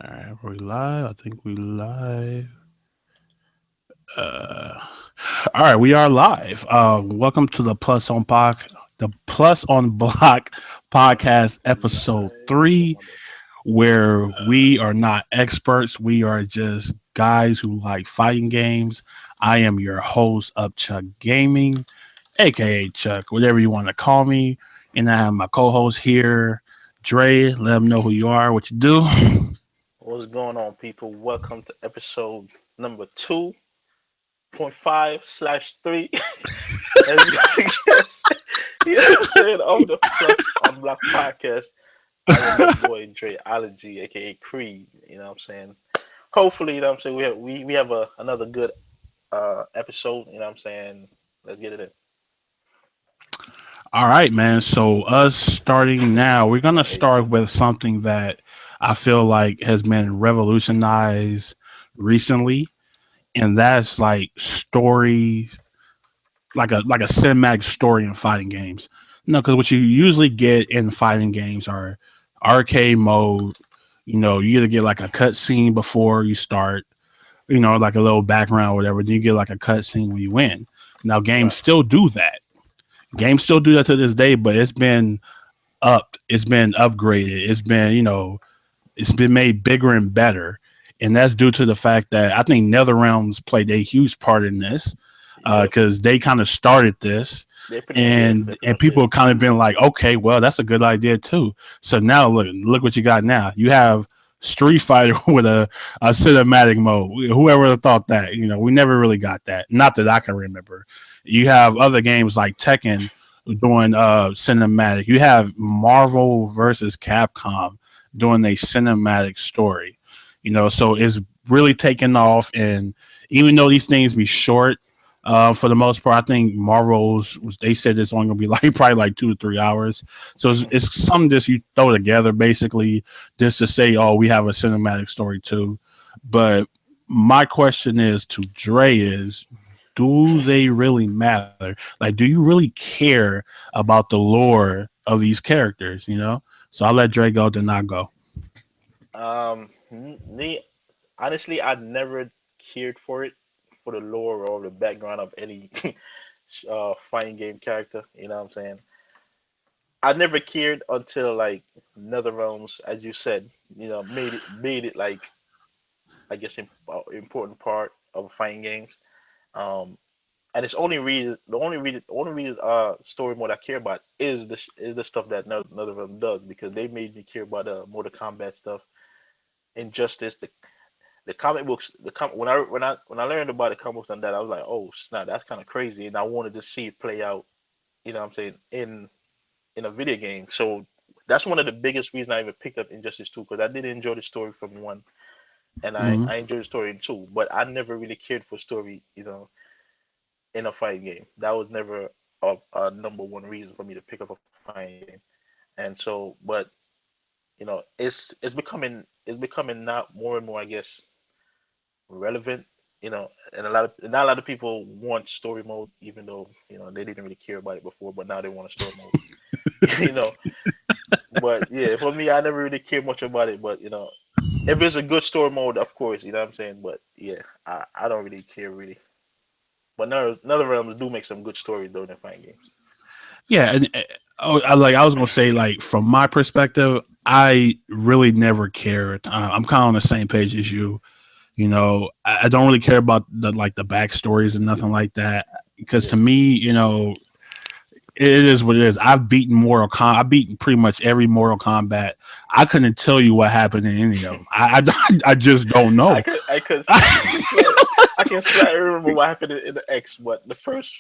All right, are we live? I think we live. Uh, all right, we are live. Welcome to the Plus on Block podcast, episode Live in the 3, mother. where we are not experts. We are just guys who like fighting games. I am your host of Chuck Gaming, aka Chuck, whatever you want to call me, and I have my co-host here, Dre. Let them know who you are, what you do. What's going on, people? Welcome to episode number 2.5/3. As yes, of the Plus on Block podcast. I am your boy Dre Allergy, aka Creed. You know what I'm saying? Hopefully, you know what I'm saying, we have another good episode, you know what I'm saying? Let's get it in. All right, man. So us starting now, we're gonna Crazy. start with something that I feel like has been revolutionized recently, and that's like stories, like a cinematic story in fighting games. No, because what you usually get in fighting games are arcade mode. You either get like a cutscene before you start, like a little background or whatever. Then you get like a cutscene when you win. Now games Right. still do that. Games still do that to this day, but it's been upgraded, it's been made bigger and better, and that's due to the fact that I think NetherRealms played a huge part in this, Yep. because they kind of started this, They and pretty much people did. have kind of been like, okay, well, that's a good idea too. So now look what you got now. You have Street Fighter with a cinematic mode. Whoever would have thought that? We never really got that. Not that I can remember. You have other games like Tekken doing cinematic. You have Marvel versus Capcom doing a cinematic story. So it's really taken off, and even though these things be short, for the most part, I think Marvel's they said it's only gonna be like probably like 2 to 3 hours. So it's something that you throw together basically just to say, oh, we have a cinematic story too. But my question is to Dre is, do they really matter? Like, do you really care about the lore of these characters? So I'll let Dre go, then I go. Me honestly, I never cared for it, for the lore or the background of any fighting game character. You know what I'm saying? I never cared until like NetherRealms, as you said, made it like, I guess, important part of fighting games. Um, and it's only reason story mode I care about is the stuff that NetherRealm does, because they made me care about Mortal Kombat stuff, Injustice, the comic books. When I learned about the comic books and that, I was like, oh snap, that's kind of crazy, and I wanted to see it play out. You know what I'm saying, in a video game. So that's one of the biggest reasons I even picked up Injustice 2, because I did enjoy the story from one, and I Hmm. I enjoyed the story in two, but I never really cared for story, in a fighting game. That was never a number one reason for me to pick up a fighting game. And so, but it's becoming not more and more, I guess, relevant. And not a lot of people want story mode, even though they didn't really care about it before, but now they want a story mode. you know, but yeah, for me, I never really cared much about it. But if it's a good story mode, of course, you know what I'm saying. But yeah, I don't really care really. But another realms do make some good stories though in fighting games. Yeah, and I was gonna say, like, from my perspective, I really never cared. I'm kind of on the same page as you. I don't really care about the backstories and nothing like that, because Yeah. to me, it is what it is. I've beaten pretty much every Mortal Kombat. I couldn't tell you what happened in any of them. I just don't I know. could I could I can slightly I can slightly remember what happened in the X, but the first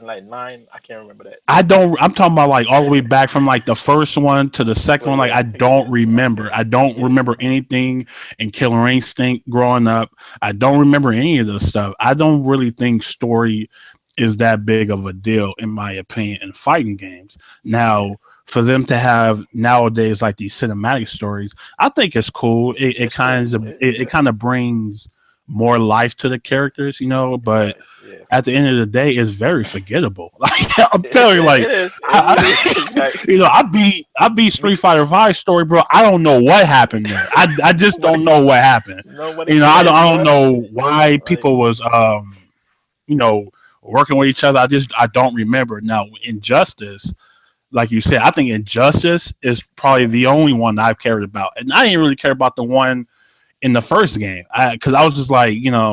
like nine, I can't remember that. I don't. I'm talking about like all the way back from like the first one to the second Well, one. Like yeah, I don't remember. okay, I don't yeah, remember anything in Killer Instinct growing up. I don't remember any of this stuff. I don't really think story is that big of a deal in my opinion in fighting games. yeah. Now, for them to have nowadays like these cinematic stories, I think it's cool. It It's cool. kind of It, it yeah, kind of brings more life to the characters, but Right. Yeah. at the end of the day, it's very forgettable. Like I'm telling you, like It is. It really is. I, Like I beat me, Street Fighter Five story, bro. I don't know what happened there. I just nobody, don't know what happened. nobody I cares, don't bro. know why Like people was you know working with each other. I don't remember now. Injustice, like you said, I think Injustice is probably yeah, the only one I've cared about, and I didn't really care about the one in the first game because I was just like, yeah,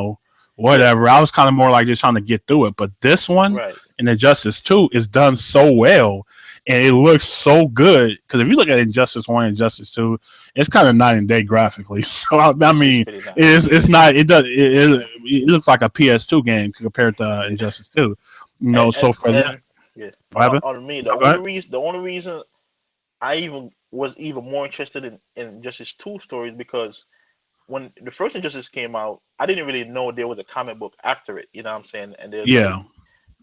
whatever. I was kind of more like just trying to get through it. But this one right. and Injustice 2 is done so well and it looks so good. Because if you look at Injustice 1 and Injustice 2, it's kind of night and day graphically. So I It's mean, pretty nice. it's not Yeah, it looks like a PS2 game compared to yeah. Injustice 2. And So for that, and yeah. what happened? On me, Oh, go ahead. the only reason I even was even more interested in Justice Two stories because when the first Injustice came out, I didn't really know there was a comic book after it. You know what I'm saying? And there's like Yeah.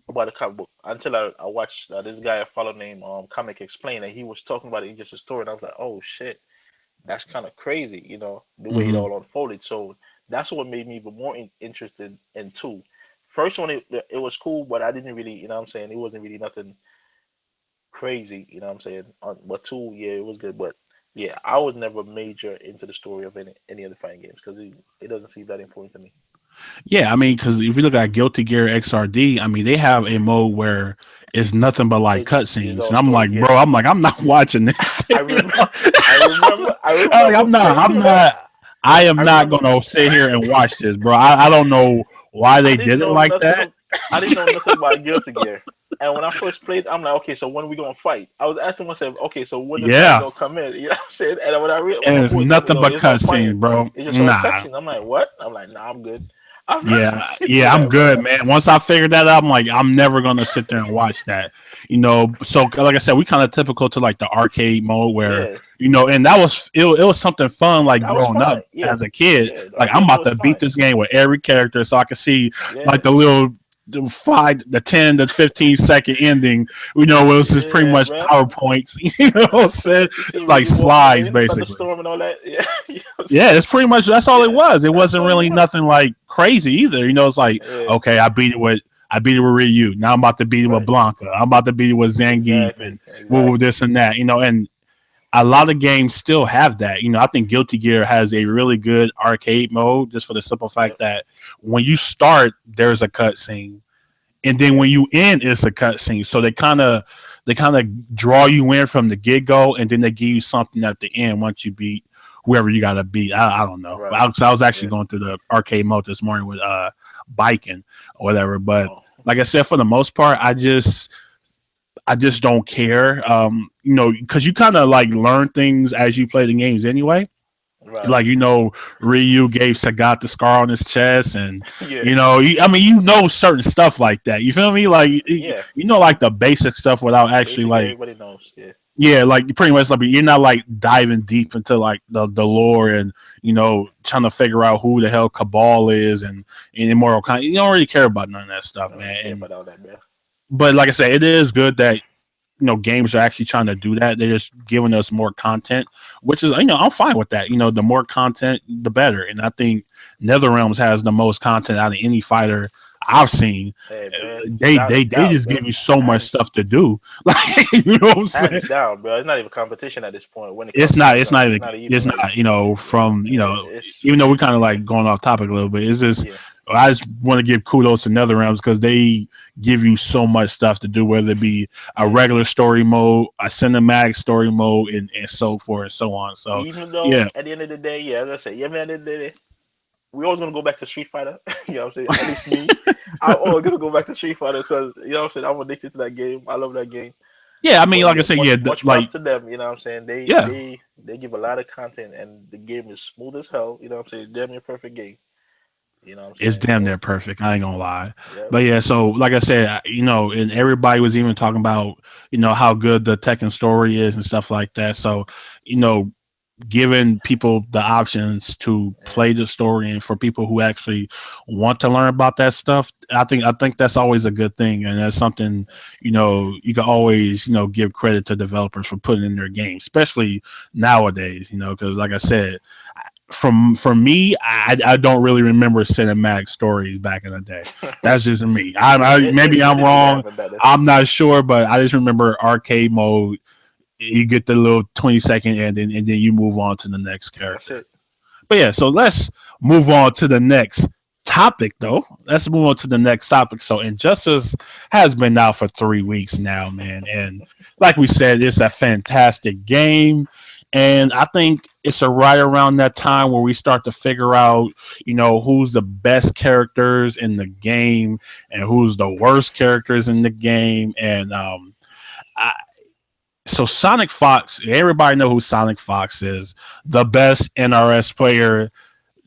about a comic book until I watched this guy I follow named Comic Explain, and he was talking about it in just a story, and I was like, oh shit, that's kind of crazy, the way it Hmm. all unfolded. So that's what made me even more interested in two. First one, it was cool, but I didn't really, you know what I'm saying, it wasn't really nothing crazy, you know what I'm saying. But two, yeah, it was good, but yeah, I was never major into the story of any of the fighting games because it doesn't seem that important to me. Yeah, I mean, because if you look at Guilty Gear XRD, I mean, they have a mode where it's nothing but like It's cutscenes, all and I'm story, like, yeah. bro, I'm not watching this. I remember, I I'm like, remember playing I'm that. not, I am I not remember gonna sit here and watch this, bro. I don't know why I they didn't did it know like nothing. that. I didn't know nothing about Guilty Gear. And when I first played, I'm like, okay, so when are we gonna fight? I was asking myself, okay, so when the fight Yeah, gonna come in? You know what I'm saying? And when my and it's boy told me, nothing no, but it's no cutscenes, fighting. bro. It's just all Nah. cutscenes. I'm like, what? I'm like, nah, I'm good. I'm not gonna Yeah, sit through yeah, I'm that, bro. good, man. Once I figured that out, I'm like, I'm never gonna sit there and watch that. So like I said, we kind of typical to like the arcade mode where, Yeah, and it was something fun like that was growing up fine. Yeah, as a kid. yeah, the Like I'm arcade mode about was to beat fine. this game with every character so I can see like Yeah, the 10 to 15 second ending. It was just pretty yeah, much bro. PowerPoints. You know what I'm saying? You see It's when like you walking slides away, the basically. thunderstorm and all that. Yeah, you know what I'm Yeah, saying? it's pretty much that's all it Yeah, was. It that's wasn't all it really was. nothing like crazy either. It's like, Yeah, okay, I beat it with Ryu. Now I'm about to beat it with right. Blanca. I'm about to beat it with Zangief Exactly, and with exactly. this and that. And a lot of games still have that. I think Guilty Gear has a really good arcade mode just for the simple fact Yep. that when you start, there's a cutscene, and then Yeah. when you end, it's a cutscene. So they kind of draw you in from the get go, and then they give you something at the end once you beat whoever you gotta beat. I don't know. Right. I was actually Yeah. going through the arcade mode this morning with biking or whatever. But Oh, like I said, for the most part, I just don't care. Because you kind of like learn things as you play the games anyway. right. Like Ryu gave Sagat the scar on his chest, and Yeah. I mean, certain stuff like that. You feel me? Like Yeah. like the basic stuff without actually Basically, like, everybody knows. Yeah. yeah, like pretty much like you're not like diving deep into like the lore and trying to figure out who the hell Cabal is and Immortal Kombat. You don't really care about none of that I stuff, don't really man. care about all that, man. But like I said, it is good that games are actually trying to do that. They're just giving us more content, which is I'm fine with that. The more content, the better. And I think NetherRealms has the most content out of any fighter I've seen. Hey, man. They Without a they they doubt, just bro. give you so much Hands, stuff to do. Like you know what I'm saying? hands down, bro. It's not even competition at this point when it It's comes to not. It's not. NetherRealms. It's Even, not even it's like not. From it's even though we're kind of like going off topic a little bit. It's just yeah. I just want to give kudos to NetherRealms because they give you so much stuff to do, whether it be a Yeah. regular story mode, a cinematic story mode, and so forth and so on. So Even though yeah, at the end of the day, yeah, as I say, yeah, man, at the end of the day, we always gonna go back to Street Fighter. You know what I'm saying? At least me. I'm always gonna go back to Street Fighter because you know what I'm saying. I'm addicted to that game. I love that game. yeah. I mean, But like I yeah, said, yeah, much props like to them. You know what I'm saying? They yeah, they they give a lot of content, and the game is smooth as hell. You know what I'm saying? Damn near perfect game. You know what I'm it's saying? damn So near perfect. I ain't gonna lie, yeah, but yeah. So like I said, and everybody was even talking about how good the Tekken story is and stuff like that. So you know, giving people the options to yeah, play the story and for people who actually want to learn about that stuff, I think that's always a good thing, and that's something you can always give credit to developers for putting in their games, especially nowadays, because like I said, For me, I don't really remember cinematic stories back in the day. That's just me. Maybe I'm It didn't wrong. happen back then. I'm not sure, but I just remember arcade mode. You get the little 20-second ending, and then you move on to the next That's character. it. But yeah, so let's move on to the next topic, though. Let's move on to the next topic. So, Injustice has been out for 3 weeks now, man. And like we said, it's a fantastic game. And I think it's a right around that time where we start to figure out, who's the best characters in the game and who's the worst characters in the game. And I, so Sonic Fox, everybody know who Sonic Fox is, the best NRS player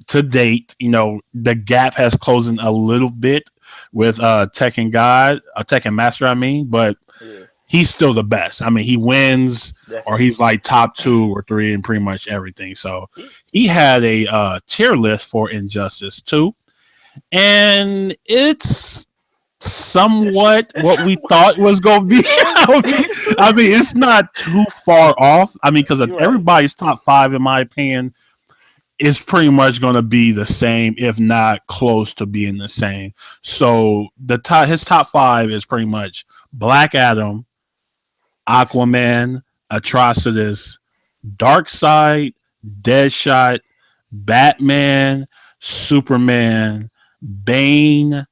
to date. The gap has closing a little bit with Tekken God, Tekken Master, I mean, but Yeah, he's still the best. I mean, he wins or definitely. he's like top 2 or 3 in pretty much everything. So He, he had a tier list for Injustice 2, and it's it's, somewhat it's what we thought was going to be. yeah, I mean, it's not too far off. I mean, because you're right. everybody's top 5, in my opinion, is pretty much going to be the same, if not close to being the same. So his top 5 is pretty much Black Adam, Yes. Aquaman, Atrocitus, Darkseid, Deadshot, Batman, Superman, Bane,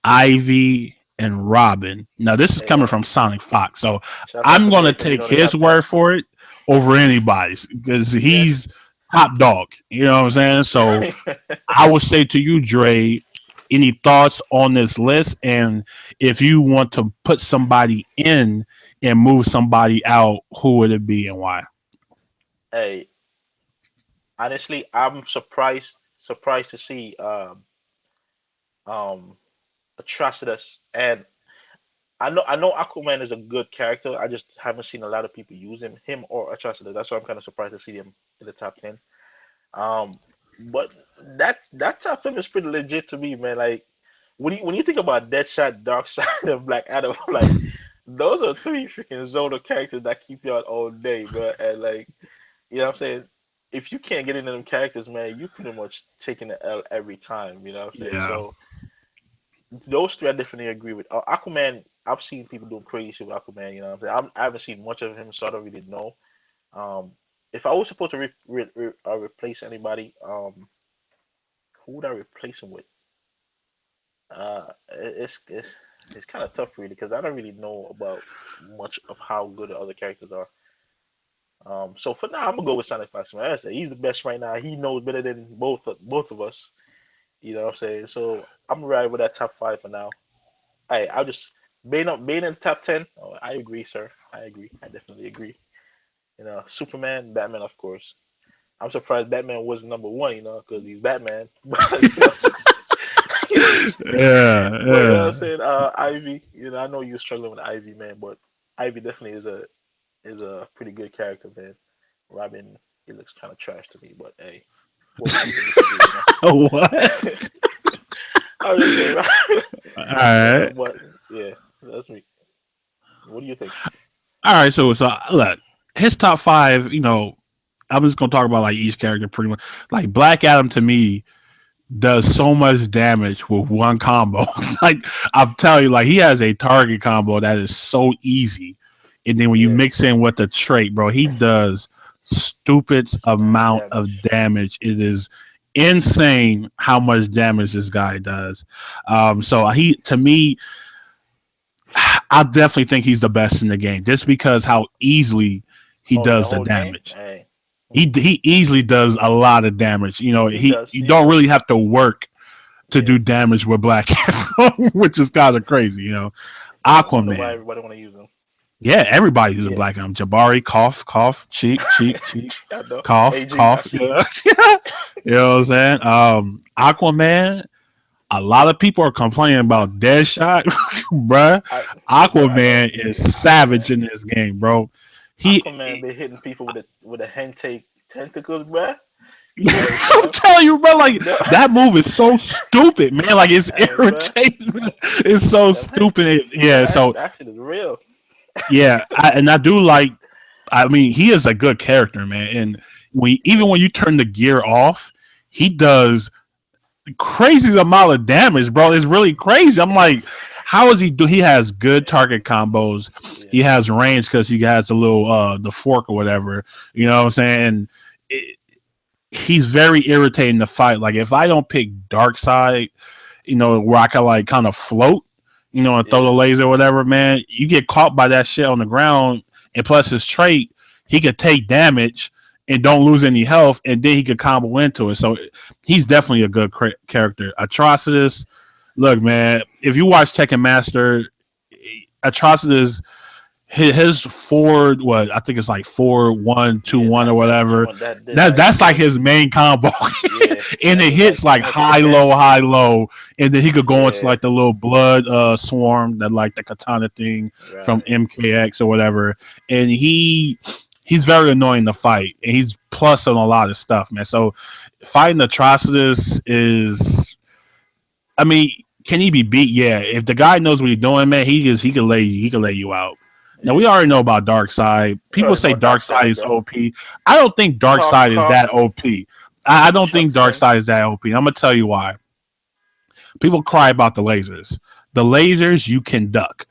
Ivy, and Robin. Now, this is Hey coming man, from Sonic Fox, so shout out I'm to going to Drake, man. You take know the his top 10. word for it over anybody's because he's Yes. top dog. You know what I'm saying? So I would say to you, Dre, any thoughts on this list? And if you want to put somebody in and move somebody out, who would it be and why? Hey, honestly, I'm surprised to see um Atrocitus, and I know Aquaman is a good character. I just haven't seen a lot of people use him or Atrocitus. That's why I'm kind of surprised to see him in the top 10. Um, but that top 10 is pretty legit to me, man. Like when you think about Deadshot, Darkseid, and Black Adam, like those are three freaking Zelda characters that keep you out all day, bro. And like what I'm saying? If you can't get into them characters, man, you pretty much taking the L every time. You know what I'm saying? Yeah. So those three I definitely agree with. Aquaman, I've seen people doing crazy shit with Aquaman. You know what I'm saying? I haven't seen much of him, so I don't really know. Um, if I was supposed to replace anybody, who would I replace him with? It's kind of tough really because I don't really know about much of how good the other characters are. So for now, I'm gonna go with Sonic Fox. Man, he's the best right now. He knows better than both of us. You know what I'm saying? So I'm right with that top 5 for now. I'll just being in the top 10. Oh, I agree, sir. I agree. I definitely agree. Superman, Batman, of course. I'm surprised Batman was number one. Because he's Batman. You know, Yeah, but you know what I'm yeah. saying? Ivy. I know you're struggling with Ivy, man, but Ivy definitely is a pretty good character, man. Robin, he looks kind of trash to me, but hey, we'll agree to disagree. What? I was just saying, right? All right. But yeah, that's me. What do you think? All right. So look, his top 5. I'm just gonna talk about like each character pretty much. Like Black Adam to me does so much damage with one combo. Like I'm telling you, like he has a target combo that is so easy, and then when you Yeah, mix in with the trait, bro, he does stupid mad amount of damage. damage. It is insane how much damage this guy does. So he to me, I definitely think he's the best in the game, just because how easily he Oh, in the does the whole game? damage. Hey, He easily does a lot of damage. he does. You He don't does. really have to work to Yeah. do damage with Black Adam, which is kind of crazy. I wonder why Aquaman. everybody want to use him. Yeah, everybody uses Yeah, Black Adam. Jabari, cough, cough, cheek, cheek, cheek, I know. cough, AG, I cough. see you. Yeah. You know what I'm saying? Aquaman. A lot of people are complaining about Deadshot, bruh. Bro, I know. Aquaman is savage in this game, bro. Aquaman He be hitting people with a hentai tentacles, bruh. You already I'm know. telling you, bro, like No, that move is so stupid, man. Like it's hey, bruh. irritating. It's so Them hen- stupid. bro, Yeah, so that shit is real. yeah, and I do like. I mean, he is a good character, man, and even when you turn the gear off, he does crazy amount of damage, bro. It's really crazy. I'm like, how is he do? He has good target combos. Yeah. He has range because he has the little the fork or whatever. You know what I'm saying? It, he's very irritating to fight. Like if I don't pick Dark Side, where I can like kind of float, and throw the Yeah. laser or whatever, man, you get caught by that shit on the ground. And plus his trait, he could take damage and don't lose any health, and then he could combo into it. So he's definitely a good character. Atrocitus, look, man, if you watch Tekken Master, Atrocitus, his forward, what I think it's like 4-1-2-1 Yeah, or whatever. that That's like his main combo, yeah, and it that hits like high, low, and then he could go into yeah, like the little blood swarm, that like the katana thing from right. MKX or whatever, and he's very annoying to fight, and he's plus on a lot of stuff, man. So fighting Atrocitus is, I mean, can he be beat? Yeah, if the guy knows what he's doing, man, he could lay you out. Now we Yeah. already know about Dark Side. People Sorry say about Dark Dark Side Side is though. OP. I don't think Dark Side is Carl that OP. I don't think Shucks, Dark man. Side is that OP. I'm gonna tell you why. People cry about the lasers. The lasers you can duck.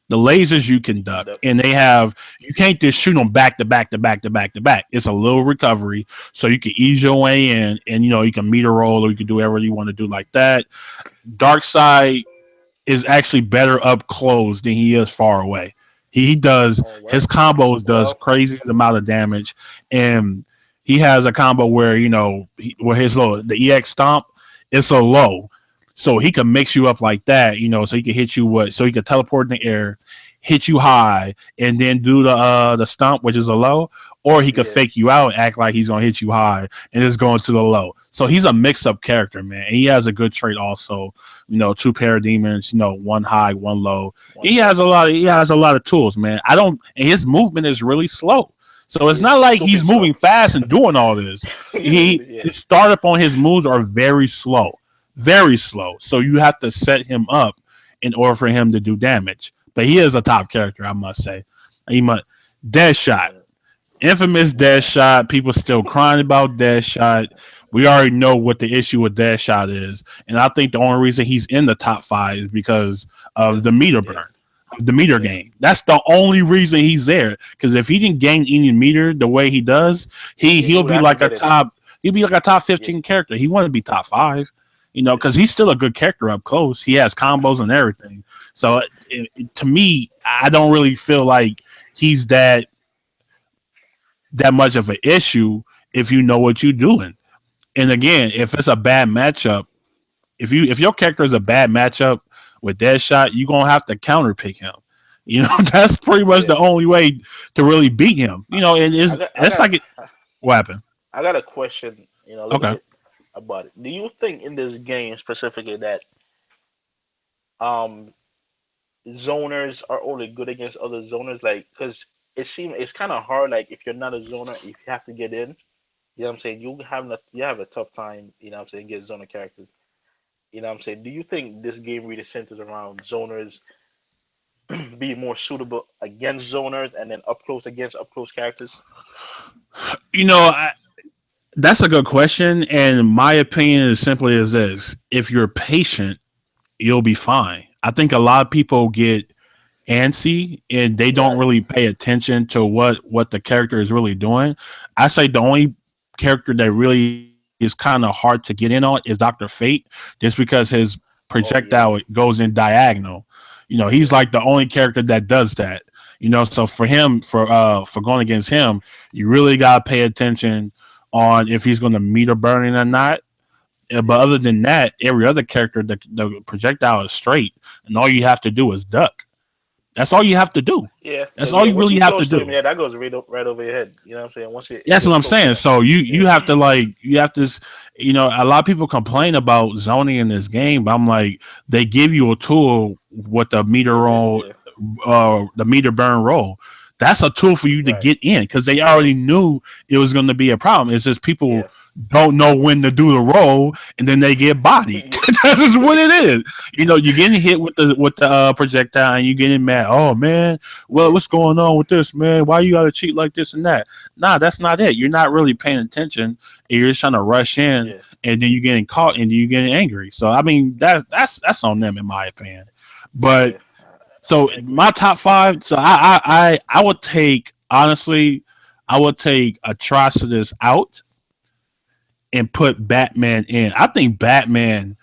The lasers you can duck, and they have, you can't just shoot them back to back to back to back to back. It's a little recovery, so you can ease your way in, and you can meter roll, or you can do whatever you want to do like that. Dark Side is actually better up close than he is far away. He does, Oh his well. combos does Well, crazy amount of damage, and he has a combo where where his low, the EX stomp, it's a low, so he can mix you up like that. So he can hit you so he can teleport in the air, hit you high, and then do the stomp, which is a low, or he could yeah. fake you out, and act like he's gonna hit you high, and just going to the low. So he's a mix up character, man. And he has a good trait also. Two parademons, one high, one low. One low. He has a lot of tools, man. And his movement is really slow. So it's Yeah. not like he's Stupid slow. moving fast and doing all this. Yeah. His startup on his moves are very slow. Very slow. So you have to set him up in order for him to do damage. But he is a top character, I must say. Deadshot. Infamous Deadshot. People still crying about Deadshot. We already know what the issue with Deadshot is, and I think the only reason he's in the top 5 is because of the meter burn, the meter gain. That's the only reason he's there. Because if he didn't gain any meter the way he does, he'll be like a top. He'll be like a top 15 character. He wouldn't be top 5, because he's still a good character up close. He has combos and everything. So to me, I don't really feel like he's that much of an issue if you know what you're doing. And again, if it's a bad matchup, if your character is a bad matchup with Deadshot, you're gonna have to counter pick him. That's pretty much the only way to really beat him. And what happened? I got a question. A little Okay. bit about it. Do you think in this game specifically that um zoners are only good against other zoners? Like, because it seems it's kind of hard. Like, if you're not a zoner, if you have to get in, you know what I'm saying, you have a tough time. You know what I'm saying, get zoner characters. You know what I'm saying. Do you think this game really centers around zoners being more suitable against zoners, and then up close against up close characters? That's a good question, and my opinion is simply as this: if you're patient, you'll be fine. I think a lot of people get antsy and they don't Right. really pay attention to what the character is really doing. I say the only character that really is kind of hard to get in on is Dr. Fate, just because his Oh yeah. projectile goes in diagonal. He's Yeah. like the only character that does that. So for him, for going against him, you really gotta pay attention on if he's going to meter burning or not. But Yeah. other than that, every other character, the projectile is straight, and all you have to do is duck. That's all you have to do. Yeah. That's Because all yeah, you once really you're have to close to him, do. yeah, that goes right over your head. You know what I'm saying? Once it That's what gets I'm close saying. enough. So you Yeah. have to a lot of people complain about zoning in this game, but I'm like, they give you a tool with the meter roll, Yeah. the meter burn roll. That's a tool for you to Right. get in because they already knew it was going to be a problem. It's just people Yeah. don't know when to do the roll, and then they get bodied. That's just what it is. You're getting hit with the projectile, and you're getting mad. Oh man, well, yeah, what's going on with this, man? Why you gotta cheat like this and that? Nah, that's not it. You're not really paying attention, and you're just trying to rush in, yeah, and then you're getting caught, and then you're getting angry. So I mean, that's on them in my opinion. But yeah. so I agree. my top five. So I would take, honestly, I would take Atrocitus out and put Batman in. I think Batman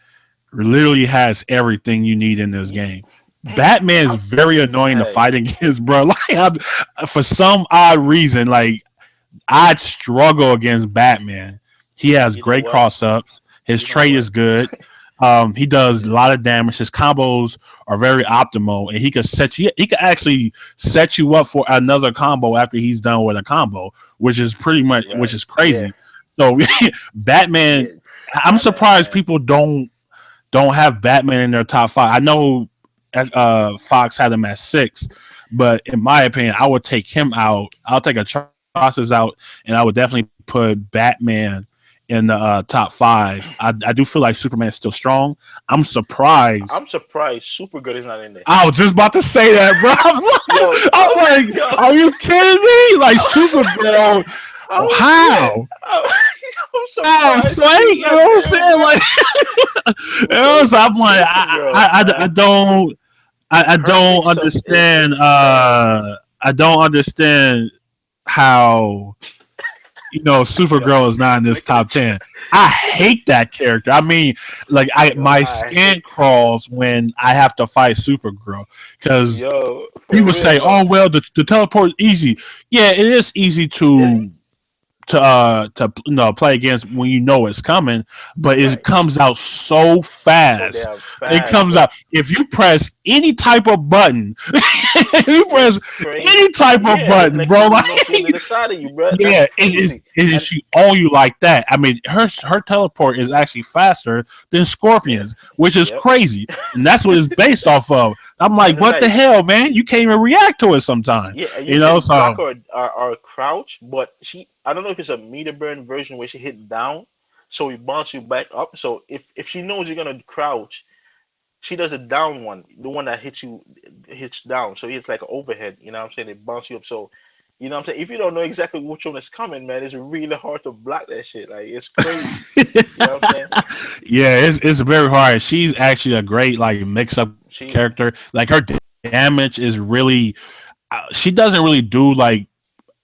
literally has everything you need in this Ye- game. Batman is I'm, very annoying to hey, fight against, bro. For some odd reason, like I'd struggle against Batman. He has you know great what? cross ups. His You know trade what? is good. He does a Yeah, lot of damage. His combos are very optimal, and he could set you. He could actually set you up for another combo after he's done with a combo, which is pretty much, which right. is Yeah, crazy. So Batman, yeah. I'm Batman, surprised man. people don't have Batman in their top five. I know Fox had him at six, but in my opinion, I would take him out. I'll take Atrocitus out, and I would definitely put Batman in the top five. I do feel like Superman is still strong. I'm surprised. I'm surprised Super Good is not in there. I was just about to say that, bro. Yo, I'm like, yo, are you kidding me? Like Supergirl, yeah, how? I'm Oh, surprised she's sweet. You know not what I'm there, saying? bro. Like, so I'm like, Supergirl, I man. don't. I Her don't mix-up is understand. insane. I don't understand how Yo, Supergirl is not in this look at the top 10. I look at hate that character. I mean, like yo, my I hate skin crawls when I have to fight Supergirl because yo people for say, real. "Oh well, the teleport is easy." Yeah, it is easy Yeah, to play against when you know it's coming, but it right. comes out so So fast. damn It fast, comes bro. out if you press any type of button. If you press It's crazy. any type of Yeah, it's button, next bro. thing Like, you know, she on the other side of you, bro. That's yeah, crazy. it is And she all you like that. I mean, her teleport is actually faster than yeah, Scorpion's, which is yep. crazy, and that's what it's based off of. I'm like, And it's what the like, hell, man? You can't even react to it sometimes, yeah, and you you know. can block So or crouch, but I don't know if it's a meter burn version where she hit down, so it bounce you back up. So if she knows you're gonna crouch, she does the down one, the one that hits down. So it's like an overhead, you know what I'm saying? It bounce you up. So, you know what I'm saying? If you don't know exactly which one is coming, man, it's really hard to block that shit. Like it's crazy. You know what I'm saying? yeah, it's very hard. She's actually a great like mix up She, character. Like her damage is really, she doesn't really do like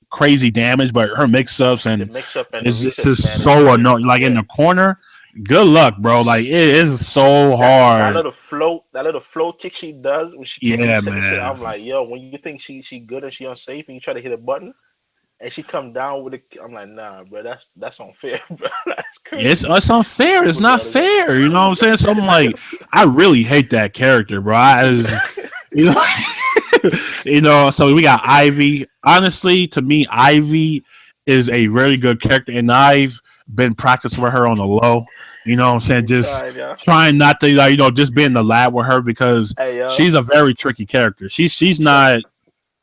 crazy damage, but her mix ups the and mix up and the is resets, just man, is so crazy. annoying. Like in Yeah. the corner, good luck, bro. Like it is so That hard. little float, that little float kick she does when she keep Yeah, resetting shit. man. I'm like, yo, when you think she good and she unsafe, and you try to hit a button and she come down with it, I'm like, nah, bro, that's unfair, bro. That's crazy. It's unfair. It's not Supergirl is fair. You know what I'm saying? So I'm like, like, I really hate that character, bro. You know, So we got Ivy. Honestly, to me, Ivy is a really good character, and I've been practicing with her on the low. You know what I'm saying? you Just trying, yeah. trying not to, just be in the lab with her because Hey, yo, she's a very tricky character. She's Chuck, not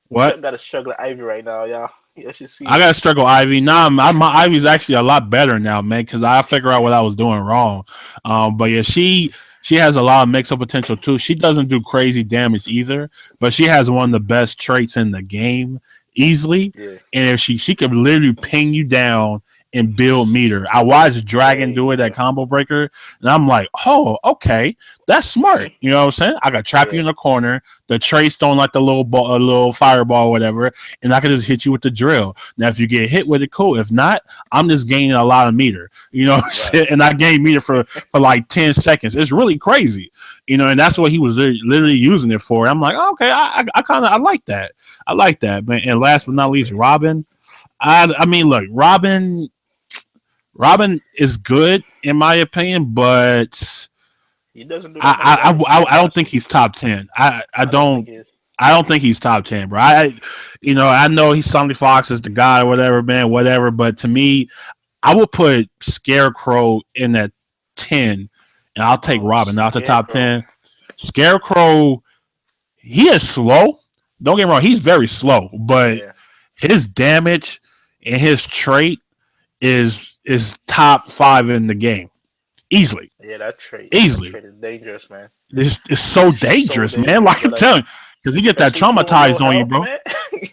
what. Chuck got a struggle with Ivy right now, y'all. You should see I it. gotta struggle Ivy. Nah, my Ivy's actually a lot better now, man, because I figure out what I was doing wrong. But yeah, she has a lot of mix up potential too. She doesn't do crazy damage either, but she has one of the best traits in the game easily. Yeah, And if she could literally ping you down and build meter. I watched Dragon do crazy, it at bro. Combo Breaker, and I'm like, oh, okay, that's smart. You know what I'm saying? I got trap you Yeah, in the corner. The trace don't like the little ball, a little fireball, or whatever, and I can just hit you with the drill. Now, if you get hit with it, cool. If not, I'm just gaining a lot of meter. You know what I'm right. saying? And I gain meter for like 10 seconds. It's really crazy. And that's what he was literally using it for. I'm like, oh, okay, I kind of I like that. I like that, man. And last but not least, Robin. I mean, look, Robin is good in my opinion, but He doesn't do that much damage, to be I don't think honest. he's top 10. I don't think he is. I don't think he's top 10, bro. I know he's Sonic Fox is the guy or whatever, man, whatever. But to me, I will put Scarecrow in that 10, and I'll take Oh, Robin out the top Scarecrow. 10. Scarecrow, he is slow. Don't get me wrong, he's very slow, but Yeah, his damage and his trait is is top 5 in the game easily, Yeah, that easily. trait is dangerous, man. It's so It's so dangerous, man. dangerous, Like bro. I'm Like, telling you, because you get that especially people with low traumatized on you, health, bro. man.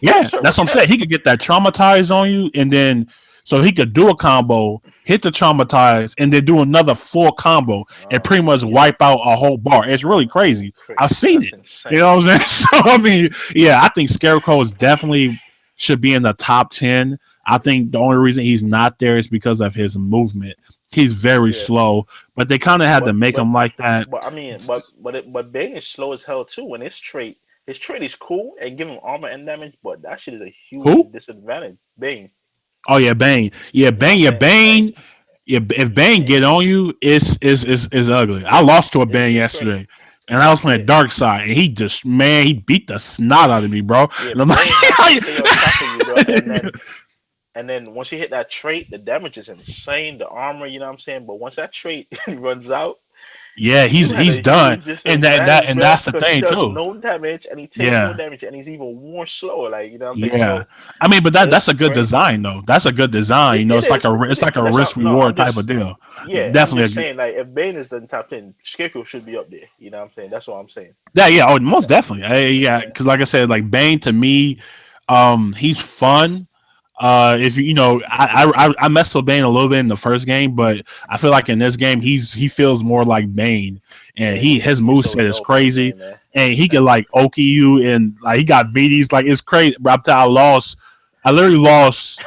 Yeah, Yes, sir. that's what I'm saying. He could get that traumatized on you, and then so he could do a combo, hit the traumatized, and then do another full combo and pretty much Yeah. wipe out a whole bar. It's really crazy. I've seen That's it. You know insane. what I'm saying? So I mean, yeah, I think Scarecrow is definitely should be in the top 10. I think the only reason he's not there is because of his movement. He's very Yeah. slow, but they kind of had to But make but him like that. but I mean, but Bane is slow as hell too. And his trait is cool and give him armor and damage, but that shit is a huge Who? disadvantage. Bane, Oh yeah, Bane. Yeah, you know what Bane. I'm Yeah, saying? Like, Bane. Yeah, if Bane get on you, it's ugly. I lost to a Bane it's crazy. yesterday, and I was playing Yeah, Dark Side, and he just he beat the snot out of me, bro. yeah. And I'm Bane has to stay on top of you, bro. like, And then once you hit that trait, the damage is insane. The armor, you know what I'm saying? But once that trait runs out, yeah, you had he's a done, huge and that disadvantage, and bro, that's the because he thing does too. no damage and he takes more Yeah, damage and he's even more slower. Like, you know what I'm saying? yeah. So I mean, but that's it's a good crazy. design though. That's a good design. You know, It is. it's like But a that's risk how. No, reward type of deal. I'm Definitely just a good. saying, like, if Bane is the top 10, Scarecrow should be up there. You know what I'm saying? That's what I'm saying. Yeah, yeah, oh, most definitely. Yeah, Yeah. because like I said, like Bane to me, he's fun. If you know, I messed with Bane a little bit in the first game, but I feel like in this game he feels more like Bane, and Yeah, his he's move so set is dope in the crazy, game, man. and he can like oki you, and like he got BDs like it's crazy. But I lost. I literally lost.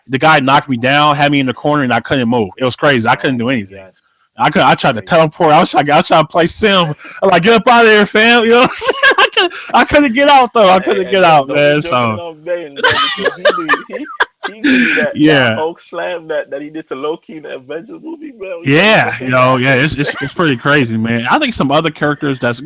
The guy knocked me down, had me in the corner, and I couldn't move. It was crazy. I couldn't Oh do my anything. god, I that's tried to crazy. teleport. I was trying to play Sim. I'm like, get up out of here, fam. You know what I'm saying? I couldn't get out though. I couldn't Hey, get and out, don't be man. jumping So on Bane, bro, because he give you that yeah, Hulk slam that he did to Loki in the Avengers movie, bro. You gotta yeah, jump you on know, that. yeah, it's pretty crazy, man. I think some other characters that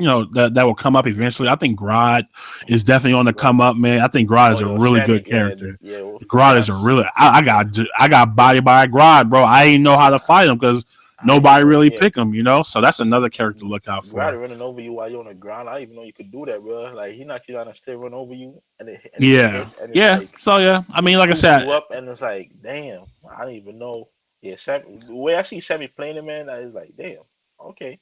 will come up eventually. I think Grodd is definitely on the come up, man. I think Grodd Oh, is a yo, really Sammy, good yeah, character. yeah, Grodd is a that's really I got bodied by Grodd, bro. I ain't know how to fight him because I didn't nobody know, really yeah. pick him, you know. So that's another character to look out Grady for. running over you while you're on the ground. I didn't even know you could do that, bro. Like he knocked you down and still run over you, and then he Yeah, hit, and it's yeah. like So yeah, I he mean, like I scoops said, you up, and it's like, damn, I didn't even know. Yeah, the way I see Sammy playing it, man, I was like, damn, okay.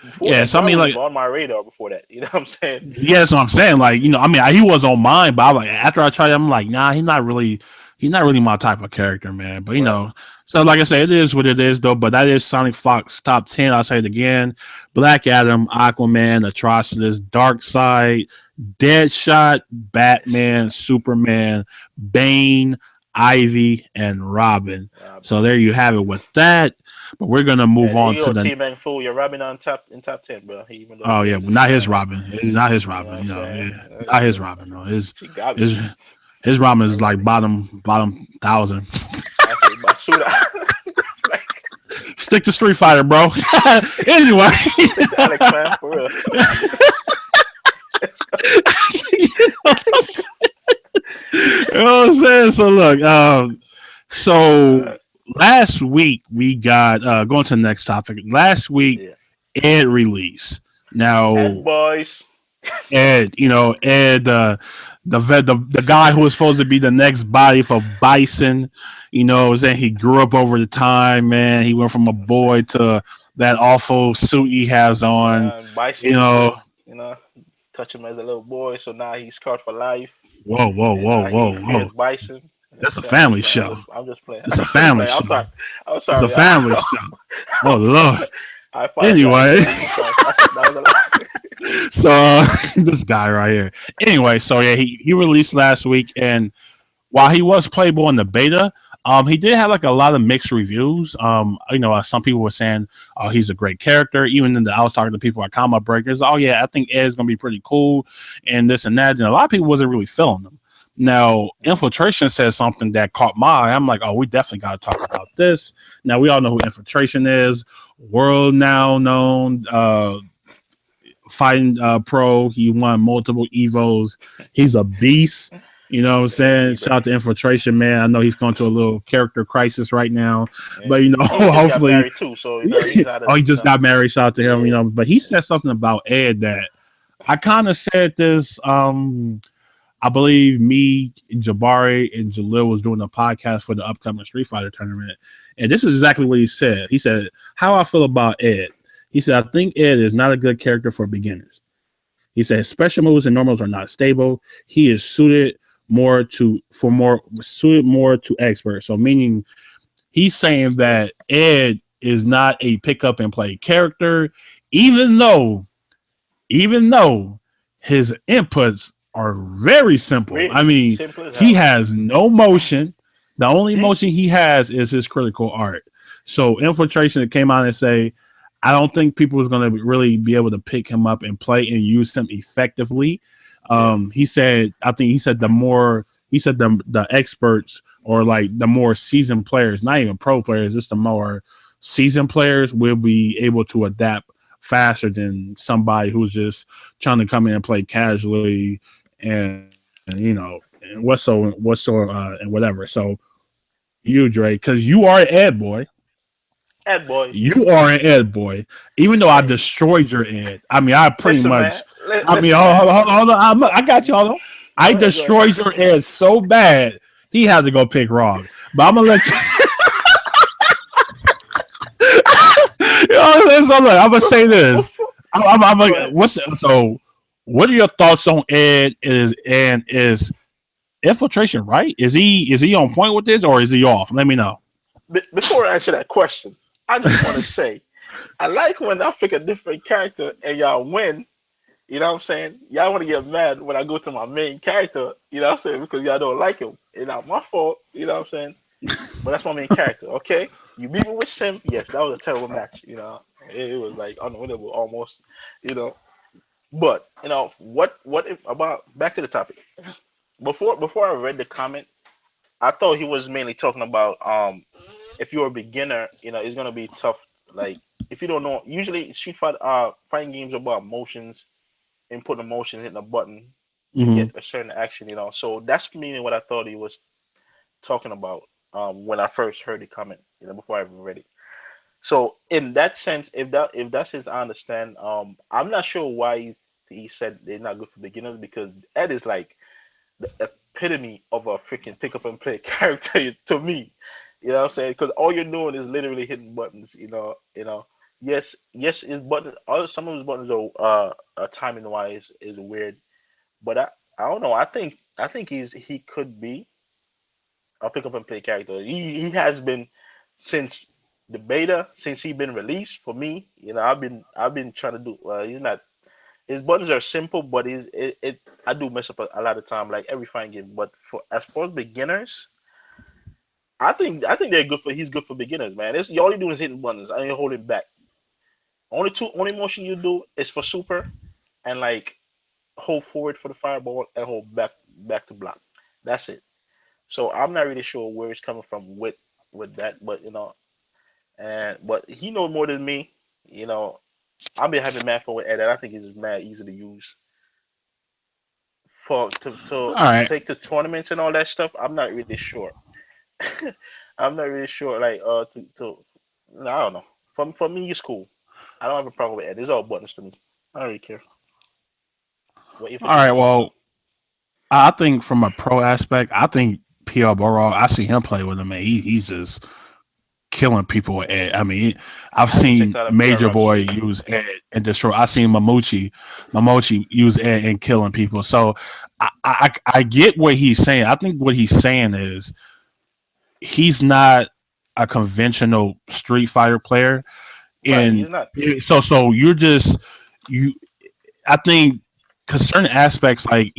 Before yeah. that, So I Grady mean, wasn't like, even on my radar. Before that, you know what I'm saying? yeah, that's what I'm saying. Like, I mean, he was on mine, but I like after I tried, I'm like, nah, he's not really my type of character, man. But Right. so like I said, it is what it is, though. But that is Sonic Fox top 10. I'll say it again: Black Adam, Aquaman, Atrocitus, Dark Side, Deadshot, Batman, Superman, Bane, Ivy, and Robin. So there you have it with that. But we're gonna move And on to yo, the. T-Man fool, you're Robin on top in top 10, bro. Even though Oh he yeah, has well, his not his flaws, Robin. It's not his you know what Robin. I'm saying? Yeah, not his Robin. No, She his garbage. his Robin is like Everybody, bottom 1,000. I say Basuda. Like, Stick to Street Fighter, bro. Anyway, stick to Alex, man, for real. you know what I'm saying. So look, so uh, last week we got going to the next topic. Last week yeah. Ed release. And Now boys. Ed, Ed, the guy who was supposed to be the next body for Bison, was saying he grew up over the time, man. He went from a boy to that awful suit he has on, Bison you used know. to, touch him as a little boy, so now he's scarred for life, Whoa, whoa, and whoa, he whoa, fears whoa! Bison. That's a I'm just family playing. show. I'm just playing. It's a I'm just family playing. I'm show. sorry. I'm It's a sorry. family show. Oh Lord. I apologize, Anyway, bro. I'm sorry. That was a lot. so this guy right here. Anyway, so yeah, he released last week, and while he was playable in the beta, he did have like a lot of mixed reviews. Some people were saying, "Oh, he's a great character." Even in I was talking to people at Comic Breakers. Oh yeah, I think Ed's gonna be pretty cool, and this and that. And a lot of people wasn't really feeling him. Now, Infiltration said something that caught my eye. I'm like, oh, we definitely got to talk about this. Now, we all know who Infiltration is. World now known fighting pro. He won multiple Evos. He's a beast. You know what I'm saying? Indeed, Shout bro. out to Infiltration, man. I know he's going through a little character crisis right now. Yeah. But, He just got hopefully. married too, so he's out Oh, of he just got married. Shout out to him, yeah. But he said something about Ed that I kind of said this. I believe me, Jabari, and Jalil was doing a podcast for the upcoming Street Fighter tournament, and this is exactly what he said. He said, "How I feel about Ed." He said, "I think Ed is not a good character for beginners." He said, "Special moves and normals are not stable. He is suited more to experts." So meaning he's saying that Ed is not a pick up and play character, even though even though his inputs are very simple. I Really mean, simple as he hell. has no motion. The only Hmm? motion he has is his critical art. So infiltration that came out and say, I don't think people was going to really be able to pick him up and play and use him effectively. Yeah. He said, I think he said the experts or like the more seasoned players, not even pro players, just the more seasoned players will be able to adapt faster than somebody who's just trying to come in and play casually and whatever. So you, Dre, because you are an Ed boy. Ed boy. You are an Ed boy. Even though I Hey, destroyed your Ed. I mean, I pretty listen, man. much. I mean, Listen, man. hold on. I got you. Hold on. I Go ahead. Go ahead. destroyed your Ed so bad he had to go pick wrong. But I'm gonna let you. So look, I'm gonna say this. Before, I'm go like, ahead. what are your thoughts on Ed? Is infiltration right? Is he on point with this or is he off? Let me know. Before I answer that question, I just want to say I like when I pick a different character and y'all win. You know what I'm saying? Y'all want to get mad when I go to my main character. You know what I'm saying? Because y'all don't like him. It's not my fault. You know what I'm saying? But that's my main character. Okay. You beat me with Sim. Yes, that was a terrible match. It was like unwinnable almost. You know. But what if about back to the topic? Before I read the comment, I thought he was mainly talking about if you're a beginner, it's gonna be tough. Like if you don't know, usually Street Fighter fighting games are about motions, inputting motions, hitting a button to Mm-hmm. get a certain action. So that's meaning what I thought he was talking about when I first heard the comment, before I even read it. So in that sense, if that's his, I understand. I'm not sure why he said they're not good for beginners because Ed is like the epitome of a freaking pick up and play character to me. You know what I'm saying? Because all you're doing is literally hitting buttons. Yes, yes, his button. Some of his buttons are timing wise is weird, but I don't know. I think he could be a pick up and play character. He has been since the beta, since he been released. For me, I've been trying to do. He's not. His buttons are simple, but I do mess up a lot of time, like every fighting game. But for as far as beginners, I think he's good for beginners, man. It's all you do is hitting buttons. I ain't holding back. Only motion you do is for super and like hold forward for the fireball and hold back to block. That's it. So I'm not really sure where it's coming from with that, but but he knows more than me. You know, I've been having mad fun with Ed. I think he's mad easy to use for to All right. take to tournaments and all that stuff. I'm not really sure. I'm not really sure. Like no, I don't know. For me, it's cool. I don't have a problem with Ed. It's all buttons to me. I don't really care what All right. infiltration is about. Well, I think from a pro aspect, I think PL Burrow, I see him play with him, man. He's just killing people with Ed. I mean, I've I haven't checked seen out a PR Major Rock Boy stream. use Ed and destroy. I've seen Mamochi use Ed and killing people. So I get what he's saying. I think what he's saying is he's not a conventional Street Fighter player, Right, and he's not. so you're just you. I think because certain aspects, like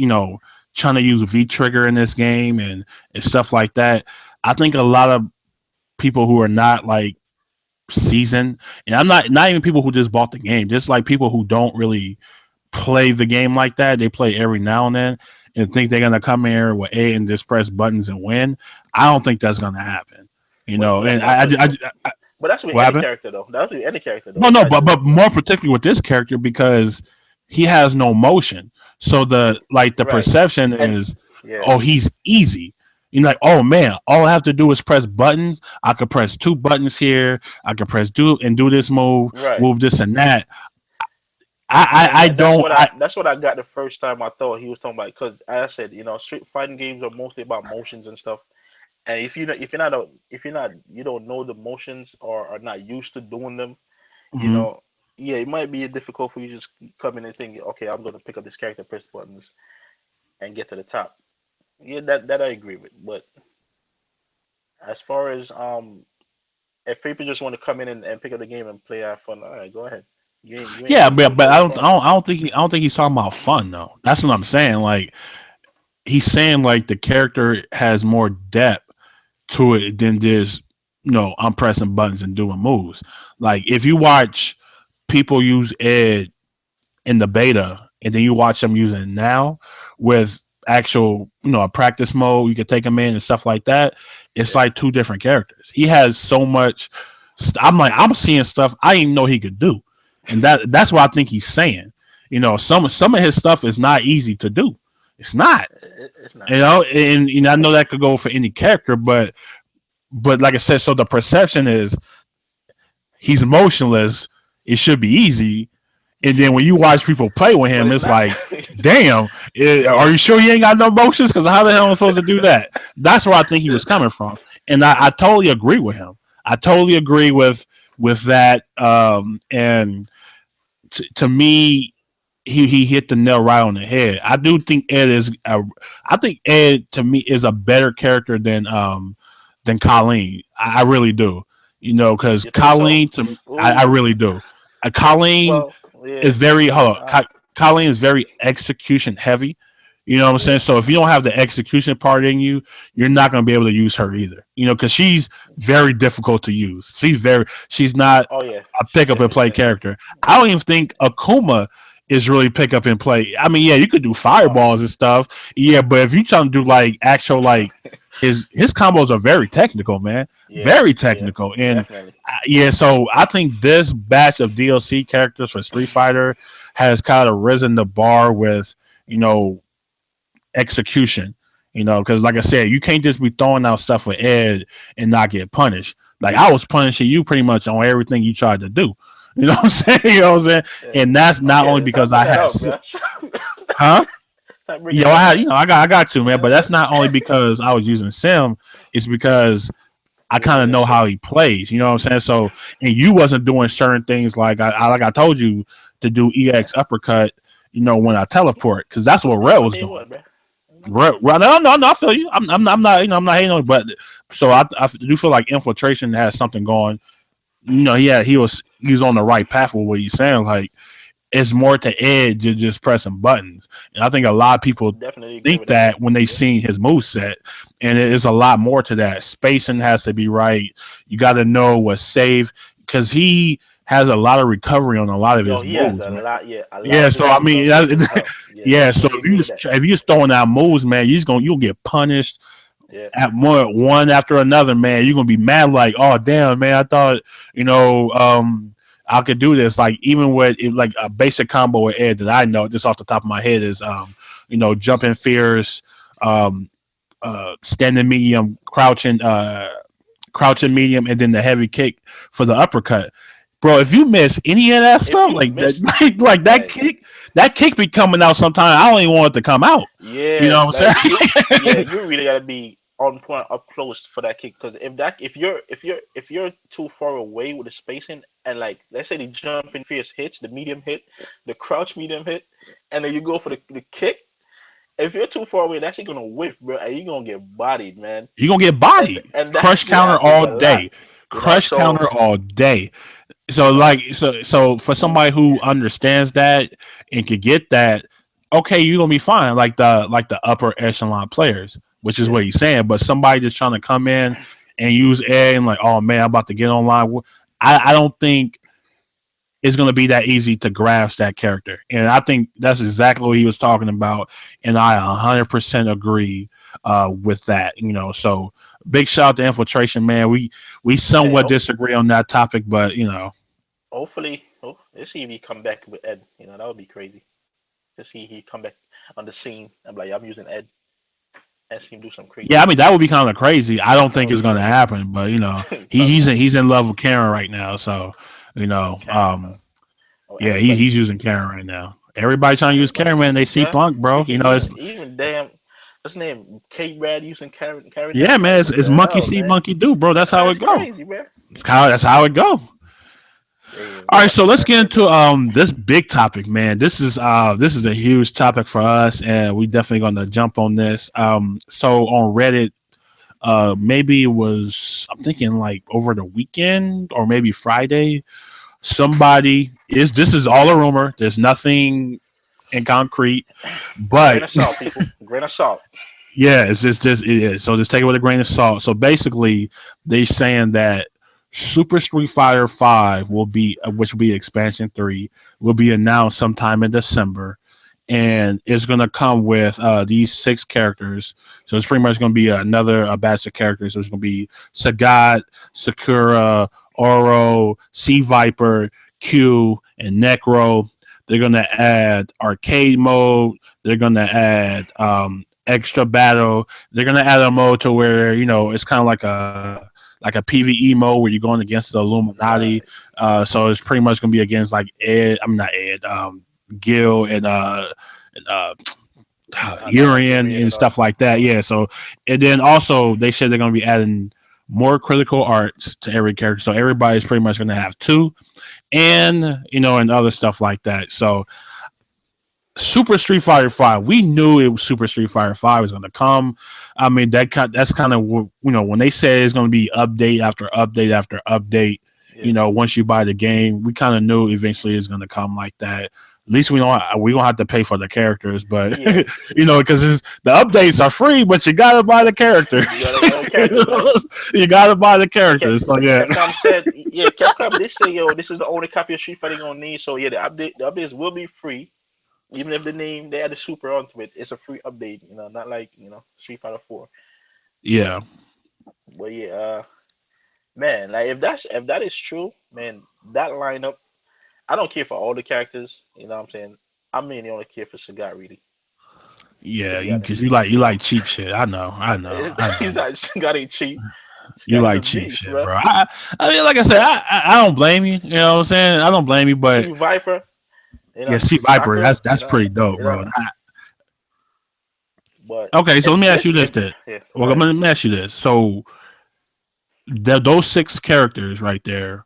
trying to use V trigger in this game and stuff like that. I think a lot of people who are not like seasoned, and I'm not even people who just bought the game, just like people who don't really play the game like that. They play every now and then and think they're gonna come here with A and just press buttons and win. I don't think that's gonna happen. But that's And not for but that's with what any happened? character though. That's with any character though. No, It's no, not but just more particularly with this character because he has no motion. So the right. perception And is, yeah, oh, he's easy. You're like, oh man, all I have to do is press buttons. I could press two buttons here. I could press do and do this move, right. move this and that. I And that's don't. what I got the first time I thought he was talking about, because as I said, street fighting games are mostly about motions and stuff. And if you're not you don't know the motions, or are not used to doing them, you Mhm. know, yeah, it might be difficult for you to just come in and think, okay, I'm gonna pick up this character, press buttons, and get to the top. Yeah, that I agree with. But as far as if people just want to come in and pick up the game and play, have fun, all right, go ahead. You ain't Yeah, gonna do but nothing wrong with it. I don't think he's talking about fun though. That's what I'm saying. Like he's saying like the character has more depth to it than just I'm pressing buttons and doing moves. Like if you watch people use Ed in the beta and then you watch them using it now with actual a practice mode, you can take them in and stuff like that. It's Yeah, like two different characters. He has so much. I'm seeing stuff I didn't know he could do, and that's what I think he's saying. Some of his stuff is not easy to do. It's not. it's not. And I know that could go for any character, but like I said, so the perception is he's emotionless. It should be easy, and then when you watch people play with But him, it's it's not. like, damn, are Yeah, you sure he ain't got no emotions? Because how the hell am I supposed to do that? That's where I think he was coming from, and I totally agree with him. I totally agree with that. And to me, he hit the nail right on the head. I do think Ed is. I think Ed to me is a better character than Colleen. I really do. Because you think so? Colleen I Ooh, really do. Colleen well, yeah, is very hold on. nah, Colleen is very execution heavy. You know what I'm saying? yeah, So if you don't have the execution part in you, you're not going to be able to use her either. Because she's very difficult to use. She's not oh yeah, a she pick up and definitely play can. character. I don't even think Akuma is really pick up and play. I mean, yeah, you could do No, fireballs and stuff. Yeah, but if you trying to do like actual like his combos are very technical, man. yeah, Very yeah, technical. And definitely. yeah, so I think this batch of DLC characters for Street Fighter has kind of risen the bar with, you know, execution. Because like I said, you can't just be throwing out stuff with Ed and not get punished. Like I was punishing you pretty much on everything you tried to do. You know what I'm saying? You know what I'm saying? Yeah. And that's not only Okay, stop because bringing I that had, up, man. huh? Stop bringing Yo, it I up, had, man. I got to, man. But that's not only because I was using Sim. It's because I You was kind of using know sim. how he plays. You know what I'm saying? So, and you wasn't doing certain things like I told you to do Yeah. EX uppercut. When I teleport, because that's what Red On was day doing. one, man. No. No, no, no, I feel you. I'm not, I'm not hating on it, but so I do feel like infiltration has something going. He was on the right path with what he's saying. Like it's more to Ed than just pressing buttons, and I think a lot of people Definitely agree think with that. that when they Yeah. seen his move set, and it is a lot more to that. Spacing has to be right. You got to know what's safe because he has a lot of recovery on a lot of Yo, his he has moves, a man. lot. Yeah, a lot Yeah, of so his I mean, recovery is tough. Yeah, yeah. So definitely agree with that. if you just throwing out moves, man, you'll get punished Yeah. at one after another, man. You're gonna be mad like, oh damn, man, I thought I could do this. Like even with like a basic combo with Ed that I know just off the top of my head is jumping fierce, um, standing medium, crouching medium, and then the heavy kick for the uppercut. Bro, if you miss any of that If stuff, you like that, miss, like like, that kick be coming out sometimes. I don't even want it to come out. You yeah, know what I'm like yeah, saying? you really gotta be on point up close for that kick. Because if you're too far away with the spacing, and like let's say the jumping fierce hits, the medium hit, the crouch medium hit, and then you go for the kick. If you're too far away, that's actually gonna whiff, bro, and you're gonna get bodied, man. You're gonna get And bodied. and Crush that shit counter happens all a lot, day. Crush So counter all day. So you know, like so for somebody who understands that and could get that, okay, you're gonna be fine. Like the upper echelon players, which is yeah, what he's saying. But somebody just trying to come in and use A and like, oh man, I'm about to get online. I don't think it's going to be that easy to grasp that character. And I think that's exactly what he was talking about. And I 100% agree with that. So big shout out to Infiltration, man. We hey, somewhat disagree on that topic, but hopefully, let's see if he come back with Ed. That would be crazy. To see he come back on the scene. I'm like, I'm using Ed, and see him do some crazy yeah, I mean shit. that would be kind of crazy. I don't That think would it's be going to crazy. happen, but Probably not. he's in love with Karen right now, so you know, Karen, um, Oh, Yeah, he's using Karen right now. Everybody trying to use Karen, man. They see bruh. Punk, bro. You Freaking know, it's even damn, what's his name? K Brad using Karen yeah, Dash. man. Like, It's, what it's the monkey hell, see, man? monkey do, bro. That's how That's it go. crazy, man. That's how it go. Damn, All right, bro. so let's That's get it, into man. this big topic, man. This is a huge topic for us, and we definitely gonna jump on this. So on Reddit, maybe it was I'm thinking like over the weekend or maybe Friday. Somebody is this is all a rumor. There's nothing in concrete, Grain but of salt, people. Grain of salt. yeah, it's just it is. So just take it with a grain of salt. So basically, they saying that Super Street Fighter Five will be, which will be expansion 3, will be announced sometime in December, and it's gonna come with these 6 characters. So it's pretty much gonna be another a batch of characters. So it's gonna be Sagat, Sakura, Oro, Sea Viper, Q, and Necro. They're gonna add arcade mode. They're gonna add extra battle. They're gonna add a mode to where it's kind of like a PVE mode where you're going against the Illuminati. Right. So it's pretty much gonna be against like Ed. I'm not Ed. Gil and Urian Yuri and and stuff like that. Yeah. So and then also they said they're gonna be adding more critical arts to every character. So everybody's pretty much gonna have 2, and and other stuff like that. So Super Street Fighter Five. We knew it was Super Street Fighter Five was going to come. I mean that's kind of when they say it's going to be update after update after update. yeah. Once you buy the game, we kind of knew eventually it's going to come like that. At least we don't have to pay for the characters, but Yeah. because the updates are free, but you gotta buy the characters. You gotta buy the characters, man. You gotta buy the characters. So yeah, Capcom said, yeah, Capcom did say, yo, this is the only copy of Street Fighter you're gonna need. So yeah, the updates will be free. Even if the name they add the super onto it, it's a free update. Not like Street Fighter 4. yeah. But yeah, man, like if that is true, man, that lineup, I don't care for all the characters. You know what I'm saying? I mainly only care for Sagat, really, to Yeah, be because honest. you like cheap shit. I know, I know, I He's know. not Sagat ain't cheap. You Sagat is a like cheap beast, shit, bro. bro. I mean, like I said, I don't blame you. You know what I'm saying? I don't blame you, but See Viper, yeah, see Viper, Sakura, that's pretty dope, bro. but Okay, so let me ask you this if then. yeah, Well, right. let me ask you this. So those 6 characters right there,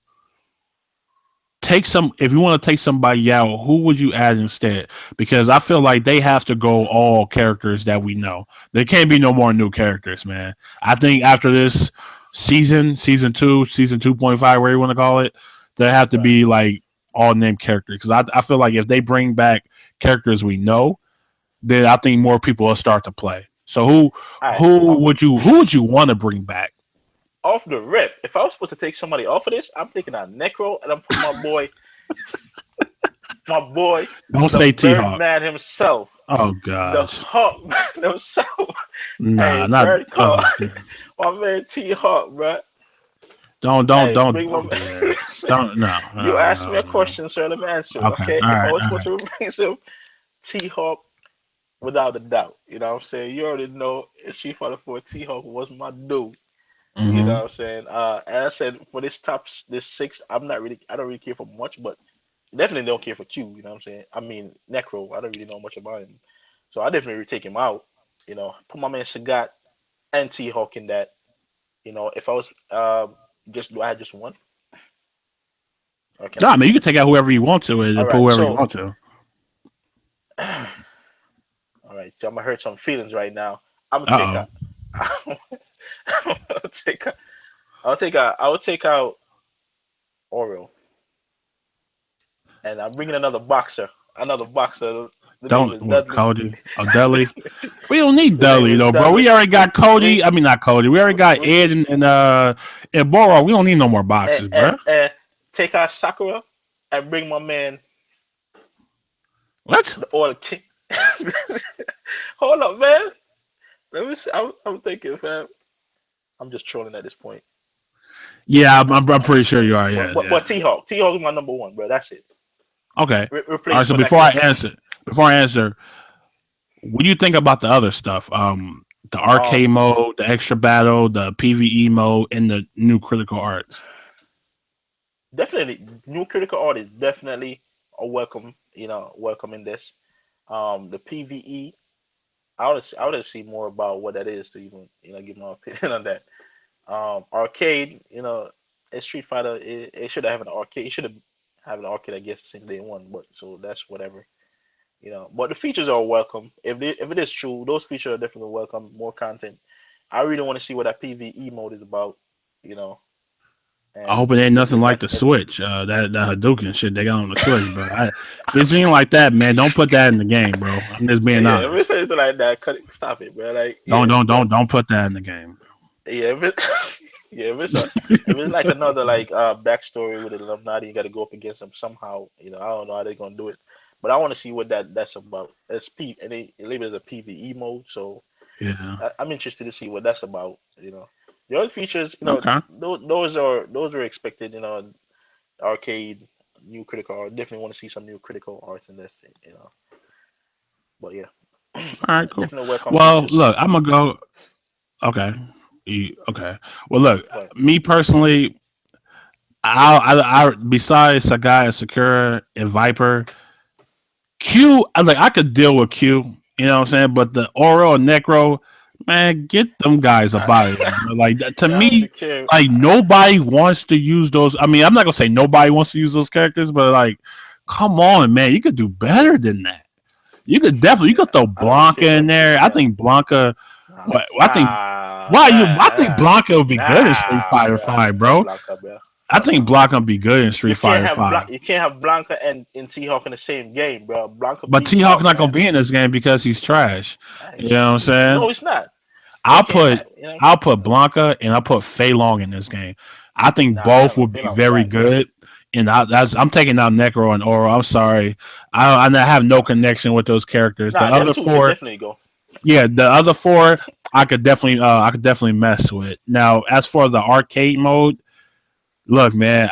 take some if you want to take somebody out, who would you add instead? Because I feel like they have to go all characters that we know. There can't be no more new characters, man. I think after this season 2, season 2.5, where you want to call it, there have to Right. be like all named characters. Because I feel like if they bring back characters we know, then I think more people will start to play. So All right. who would you want to bring back? Off the rip, if I was supposed to take somebody off of this, I'm taking out Necro and I'm putting my boy, Don't the say T Hawk. Birdman himself, Oh the gosh. Hawk himself. Nah, Hey, not Bird call oh, my man T Hawk, bro. don't don't Hey, don't bring my don't do man. that. Don't no You no asked me no a no. question, sir. Let me answer it, Okay, okay? all If I right, was all supposed right. to replace him, T Hawk, without a doubt. You know what I'm saying? You already know if Street Fighter 4, T Hawk was my dude. You know Mm-hmm. what I'm saying? As I said, for this 6, I don't really care for much, but definitely don't care for Q. You know what I'm saying? I mean, Necro, I don't really know much about him. So I definitely would take him out. Put my man Sagat and T Hawk in that. If I was do I have just one? Or can No, I I have mean you two? can take out whoever you want to All and put right, whoever you so want to. all right, so I'm gonna hurt some feelings right now. I'm gonna take Uh out. I'll take out. I will take out Oro, and I'm bringing another boxer. Another boxer. The name don't is what Dudley. Cody or Deli. We don't need The name Deli is though, bro. Dudley. We already got Cody. We, I mean not Cody. We already got we Ed and Boro. We don't need no more and, boxes, and, bro. and take out Sakura and bring my man What? the Oil King. Hold up, man. Let me see. I'm thinking, fam. I'm just trolling at this point. Yeah, I'm I'm pretty just sure you trolling. are. But Yeah, but, yeah. but T Hawk is my number one, bro. That's it. Okay. All Replace right. him So for Necro. before I answer, what do you think about the other stuff? The arcade Um, mode, the extra battle, the PVE mode, and the new critical arts. Definitely new critical art is definitely are welcome. Welcome in this. The PVE, I would see more about what that is to even give my opinion on that. Arcade, a Street Fighter, it should have an arcade. It should have an arcade, I guess, since day one. But so that's whatever. But the features are welcome. If it is true, those features are definitely welcome. More content. I really want to see what that PVE mode is about. You know, I hope and it ain't if nothing it's like like the Switch. That Hadouken shit they got on the Switch, bro. If it's anything like that, man, don't put that in the game, bro. I'm just being yeah, if honest. it's anything like that, stop it, bro. Like Don't yeah, don't but don't don't put that in the game. yeah, if it yeah, if it's like another like backstory with the Illuminati, you got to go up against them somehow. I don't know how they're gonna do it, but I want to see what that's about. It's and they label it as a PVE mode, so Yeah. I'm interested to see what that's about. The other features, Okay. those are expected. Arcade, new critical art. Definitely want to see some new critical arts in this. But yeah, All right. Cool. definitely welcome Well, features. look, I'm gonna go. Okay. Okay. Well, look, But me personally, I besides Sagai and Sakura and Viper, I could deal with Q. You know what I'm saying? But the Oro and Necro, man, get them guys up out of here, bro. Like to I don't me, care. like nobody wants to use those. I mean, I'm not gonna say nobody wants to use those characters, but like, come on, man, you could do better than that. You could throw I don't Blanca in care. there. I think Blanca. Nah, What I think nah, why you? I think nah, Blanca would be good in Street Fighter bruh. Five, Not bro. Blanca, bruh. I Not think Blanca. Blanca would be good in Street Fighter Five. You can't have Blanca and T-Hawk in the same game, bro. Blanca But beat T Hawk Hawk, not gonna man. be in this game because he's trash. You Nice. know what I'm saying? No, it's not. They I'll can't put have, I'll put Blanca and I'll put Fei Long in this game. I think Nah, hell both no. would be Phelan very trash. good. And I'm taking out Necro and Oro. I'm sorry, I have no connection with those characters. The Nah, them other two can four, definitely go. yeah, the other four, I could definitely mess with. Now, as for the arcade mode, look, man,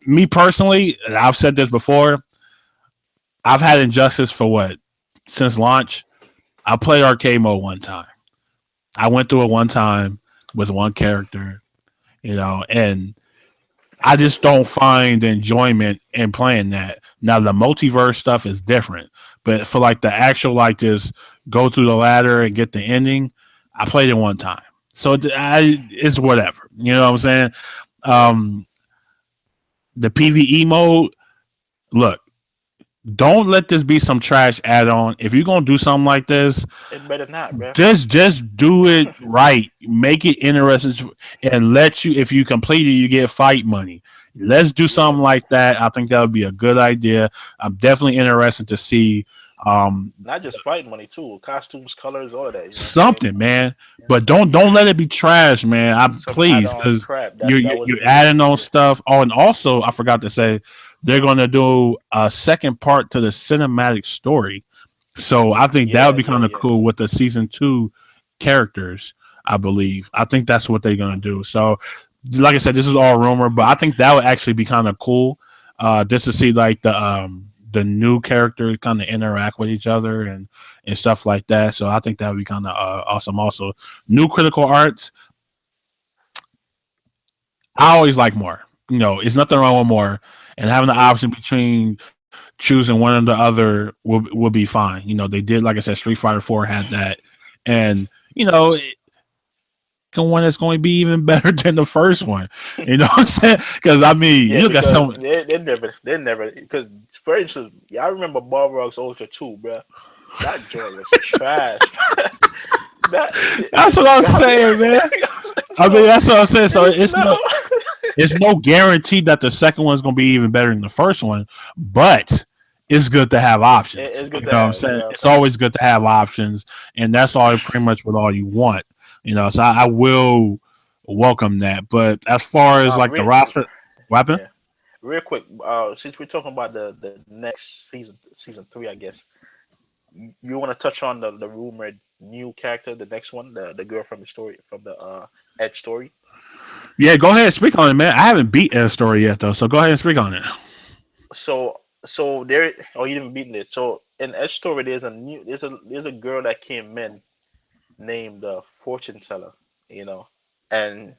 me personally, and I've said this before, I've had Injustice for what since launch. I played arcade mode one time. I went through it one time with one character, and I just don't find enjoyment in playing that. Now the multiverse stuff is different, but for like the actual like just go through the ladder and get the ending, I played it one time, so it's whatever. You know what I'm saying? Yeah. Um, the PVE mode, look, don't let this be some trash add-on. If you're gonna do something like this, It better not, bro. just do it right. Make it interesting and let you. If you complete it, you get fight money. Let's do Yeah. something like that. I think that would be a good idea. I'm definitely interested to see um, Not just fight money too. Costumes, colors, all of that. You know what I'm saying? something, man. But don't let it be trash, man. I Some please, add-on because crap. That you're wouldn't be it. adding on stuff. Oh, and also I forgot to say they're gonna do a second part to the cinematic story. So I think that would Yeah, be yeah, kind of yeah. cool with the season two characters. I believe. I think that's what they're gonna do. So, like I said, this is all rumor, but I think that would actually be kind of cool. Just to see like the new characters kind of interact with each other and stuff like that. So I think that would be kind of awesome. Also, new critical arts. I always like more. It's nothing wrong with more, and having the Yeah. option between choosing one or the other will be fine. They did, like I said, Street Fighter 4 had that, and the one that's going to be even better than the first one. You know what I'm saying? Because I mean, Yeah, you got because some. they never, because for instance, yeah, I remember Barbarox Ultra 2, bro. That joint was trash. that, That's what I'm I saying, man. mean, I mean, so, that's what I'm saying. So it's no, it's no guarantee that the second one's going to be even better than the first one, but it's good to have options. it's You good to know what I'm have, saying? It's always good to have options, and that's all pretty much what all you want. So I will welcome that. But as far as like the real, roster, what happened? yeah, real quick, since we're talking about the next season three, I guess you want to touch on the rumored new character, the next one, the girl from the story from the Edge story. Yeah, go ahead and speak on it, man. I haven't beat Ed's story yet though, so go ahead and speak on it. So there. Oh, you didn't beat it. So in Edge story, there's a girl that came in named Fortune Teller, you know, and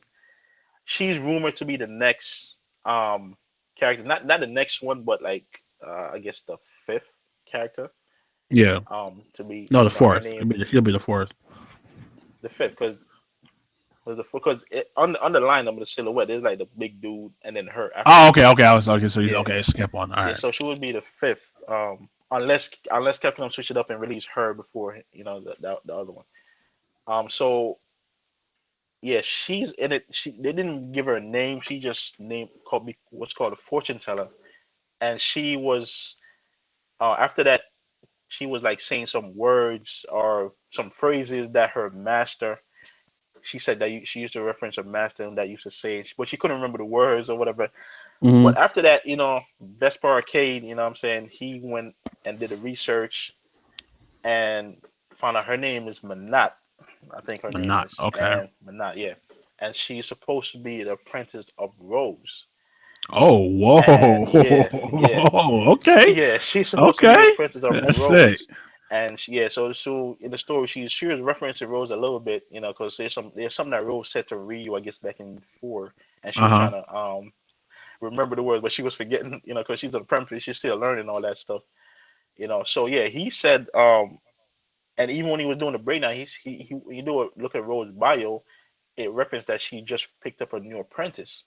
she's rumored to be the next character, not the next one, but like I guess the fifth character. Yeah. To be, No, the her fourth. name He'll be the fourth. the fifth because on the line of the silhouette, there's like the big dude and then her after Oh, that. okay, okay. I was okay. So he's Yeah, okay. Skip one. All yeah. right. So she would be the fifth. Unless Capcom switch it up and release her before the other one. So yeah, she's in it. They didn't give her a name. She just named called me what's called a fortune teller, and she was after that she was like saying some words or some phrases that her master. She said that she used to reference her master and that used to say, but she couldn't remember the words or whatever. Hmm. But after that, Vesper Arcade, what I'm saying, he went and did the research and found out her name is Manat. I think her But name not is, okay. and Manat, yeah. And she's supposed to be the apprentice of Rose. Oh, And yeah, yeah, whoa. Okay. yeah, she's supposed to be the Okay. apprentice of That's sick. Rose. And yeah, so in the story, she was referencing Rose a little bit, because there's something that Rose said to Ryu, I guess back in four, and she Uh was huh. trying to remember the words, but she was forgetting, because she's an apprentice, she's still learning all that stuff, So yeah, he said, and even when he was doing the breakdown, he do a look at Rose's bio, it referenced that she just picked up a new apprentice,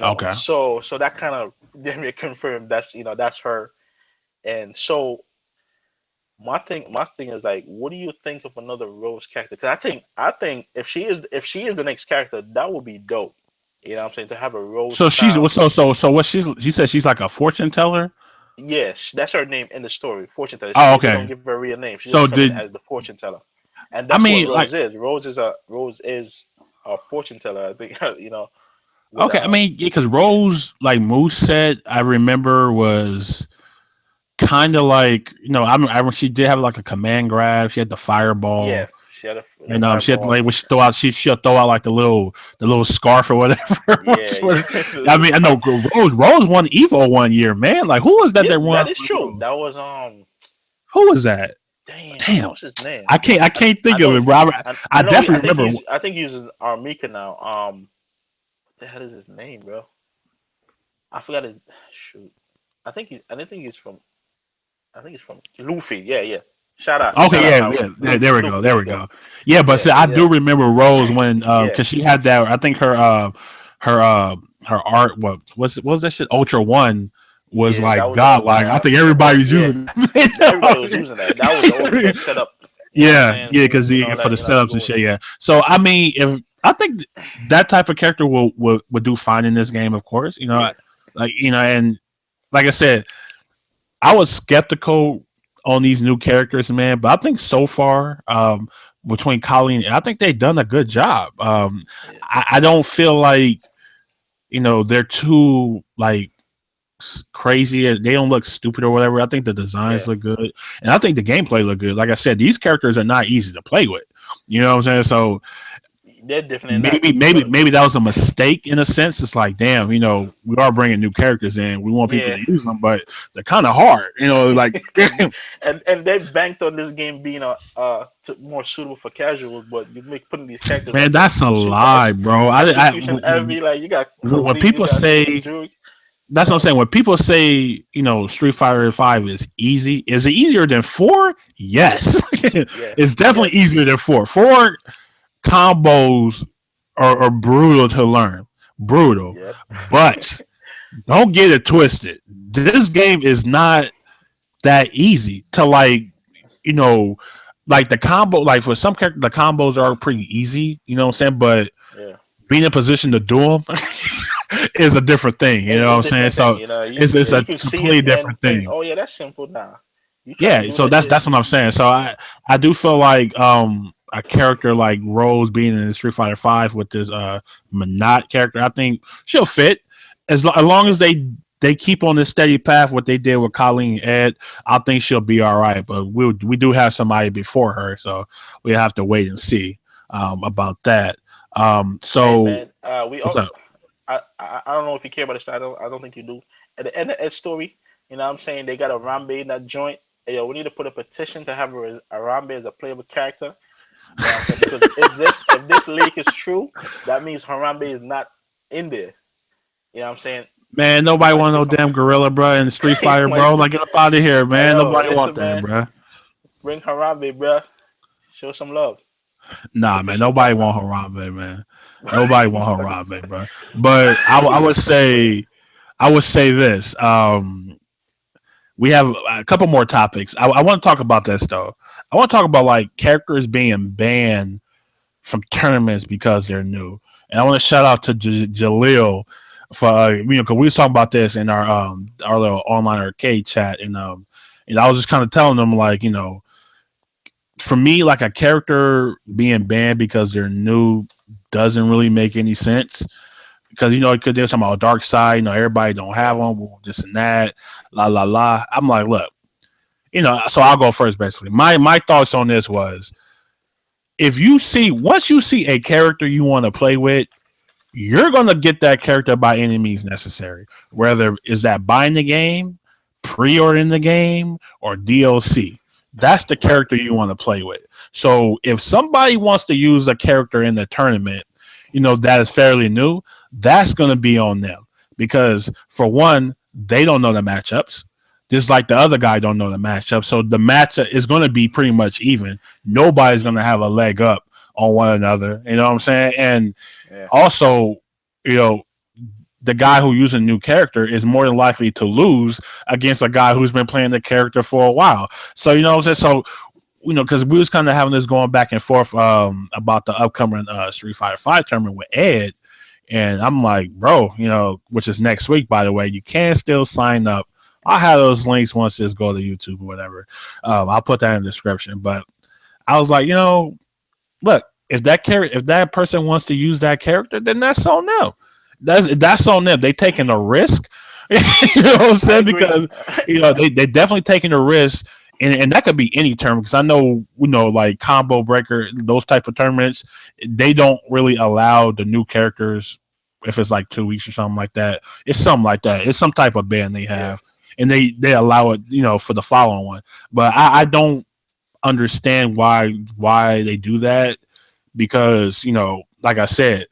Okay. So that kind of then it confirmed that's her. And so my thing is like, what do you think of another Rose character? Because I think if she is the next character, that would be dope. You know what I'm saying? To have a Rose So she's style. so what she said she's like a fortune teller. Yes, that's her name in the story, fortune teller. Oh, They don't okay. give her a real name. She just So come in did as the fortune teller, and I that's what mean like Rose is. Rose is a fortune teller. I think with okay? I mean because Rose like Moose said I remember was kind of like I she did have like a command grab. She had the fireball. yeah, she had the And she had fireball. like when she throw out, she'll throw out like the little scarf or whatever. Yeah, yeah. I mean, I know Rose won Evo one year, man. Like who was that Yeah, that won? that is true. That was Who was that? damn, Damn, what's his name? I I can't I think of know it, bro. I I know I definitely think remember. I think he's in Armika now. What the hell is his name, bro? I forgot his shoot. I didn't think he's from I think he's from Luffy. Yeah, yeah. Shout Okay, out yeah, now. yeah, there we go, Luffy, there there we we go. go. Yeah, but Yeah, see, I yeah. do remember Rose when Yeah. because she had that. I think her her art what was that shit Ultra One was Yeah, that like was the one godlike. I think the whole everybody's yeah. using Everybody was using that. That was the ultimate that. setup, you know what I'm Yeah, saying? yeah, because And all for that, the setups go and with shit. Yeah. So I mean, if I think that type of character will do fine in this game, of course. yeah. Like and like I said, I was skeptical on these new characters, man. But I think so far, between Colleen, I think they've done a good job. Yeah. I don't feel like they're too like crazy. They don't look stupid or whatever. I think the designs Yeah. look good, and I think the gameplay look good. Like I said, these characters are not easy to play with. You know what I'm saying? So They're definitely not maybe, easy, maybe, but maybe that was a mistake in a sense. It's like, damn, we are bringing new characters in. We want people yeah. to use them, but they're kind of hard. Like And they banked on this game being more suitable for casuals, but you make putting these characters man, like that's a lie, bro. execution heavy, like you got When Khalid, you people got say Juke, that's what I'm saying. When people say, Street Fighter Five is easy, is it easier than four? yeah, Yes, yeah, it's yeah, definitely easier than four. Four combos are brutal to learn, brutal. yeah, But don't get it twisted. This game is not that easy to you know, like the combo. Like for some characters, the combos are pretty easy. You know what I'm saying? But yeah. being in position to do them is a different thing. You know It's what a I'm saying? different thing, So it's you a can see it completely and different think, thing. oh yeah, that's simple. Nah, you try to Yeah, do so that shit. that's what I'm saying. So I do feel like a character like Rose being in Street Fighter Five with this Monot character, I think she'll fit as long Yeah, as they keep on this steady path. What they did with Colleen and Ed, I think she'll be all right. But we do have somebody before her, so we have to wait and see about that. hey So man, we what's all. up? I don't know if you care about this. I don't think you do. At the end of that story, what I'm saying, they got a Rambe in that joint. Hey, yo, we need to put a petition to have a Rambe as a playable character. You know what I'm saying? Because if this leak is true, that means Harambe is not in there. You know what I'm saying? Man, nobody want no damn gorilla, bro, and Street Fighter, Might bro. still, Like, get up out of here, hey man. yo, Nobody want listen, that, man. bro. Bring Harambe, bruh. Show some love. The Nah, man. official Nobody partner. want Harambe, man. Nobody want Harambe, bro. But I would say this. We have a couple more topics. I want to talk about this though. I want to talk about like characters being banned from tournaments because they're new. And I want to shout out to Jaleel for because we was talking about this in our little online arcade chat, and I was just kind of telling them like for me like a character being banned because they're new doesn't really make any sense because because they're talking about dark side, everybody don't have Right. one, well, this and that, la la la. I'm like, look, so I'll go first. Basically, my thoughts on this was if you see once you see a character you want to play with, you're gonna get that character by any means necessary. Whether is that buying the game, pre-ordering the game, or DLC. That's the Right. character you want to play with. So if somebody wants to use a character in the tournament, that is fairly new, that's gonna be on them. Because for one, they don't know the matchups. Just like the other guy don't know the matchup. So the matchup is gonna be pretty much even. Nobody's gonna have a leg up on one another. You know what I'm saying? And Yeah. also, you know, the guy who uses a new character is more than likely to lose against a guy who's been playing the character for a while. So you know what I'm saying? So because we was kind of having this going back and forth about the upcoming Street Fighter Five tournament with Ed, and I'm like, bro, which is next week, by the way. You can still sign up. I'll have those links once this go to YouTube or whatever. I'll put that in the description. But I was like, look, if that person wants to use that character, then that's on them. That's on them. They taking a risk. You know what I'm I saying? agree. Because they definitely taking a risk, and that could be any tournament. Because I know like combo breaker, those type of tournaments, they don't really allow the new characters if it's like 2 weeks or something like that. It's something like that. It's some type of ban they Yeah. have, and they allow it for the following one. But I don't understand why they do that because like I said,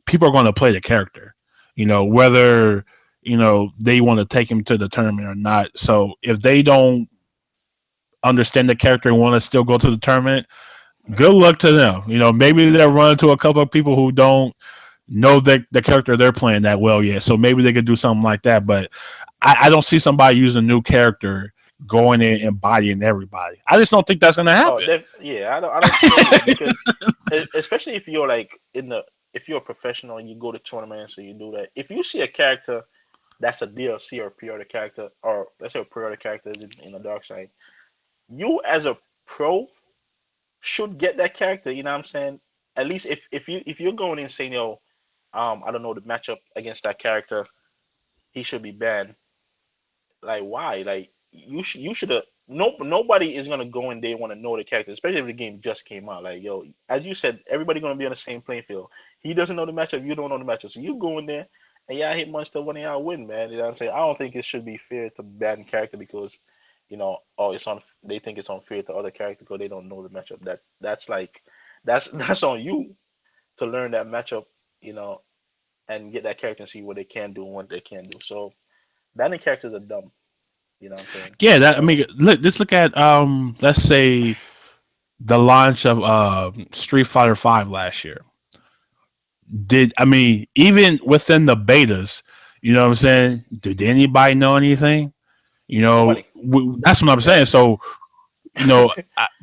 people are going to play the character, whether they want to take him to the tournament or not. So if they don't understand the character and want to still go to the tournament, good luck to them. Maybe they'll run into a couple of people who don't know the character they're playing that well yet. So maybe they could do something like that. But I don't see somebody using a new character going in and bodying everybody. I just don't think that's going to Oh, happen. yeah. I don't see it either because especially if you're like if you're a professional and you go to tournaments and you do that. If you see a character that's a DLC or pre-order character, or let's say a pre-order character in the dark side, you as a pro should get that character. You know what I'm saying? At least if you're going in saying, yo, I don't know the matchup against that character, he should be banned. Like why? Like you should have. Nobody is gonna go in there and want to know the character, especially if the game just came out. Like yo, as you said, everybody gonna be on the same playing field. He doesn't know the matchup, you don't know the matchup, so you go in there and y'all hit monster one of y'all win, man. You know what I'm saying? I don't think it should be fair to ban character because oh, it's on. They think it's unfair to other characters because they don't know the matchup. That's like that's on you to learn that matchup, you know, and get that character and see what they can do and what they can do. So banning characters are dumb. You know what I'm saying? Yeah, that I So mean, look at let's say the launch of Street Fighter Five last year. Did I mean even within the betas? You know what I'm saying? Did anybody know anything? nobody, That's what I'm saying. nobody. So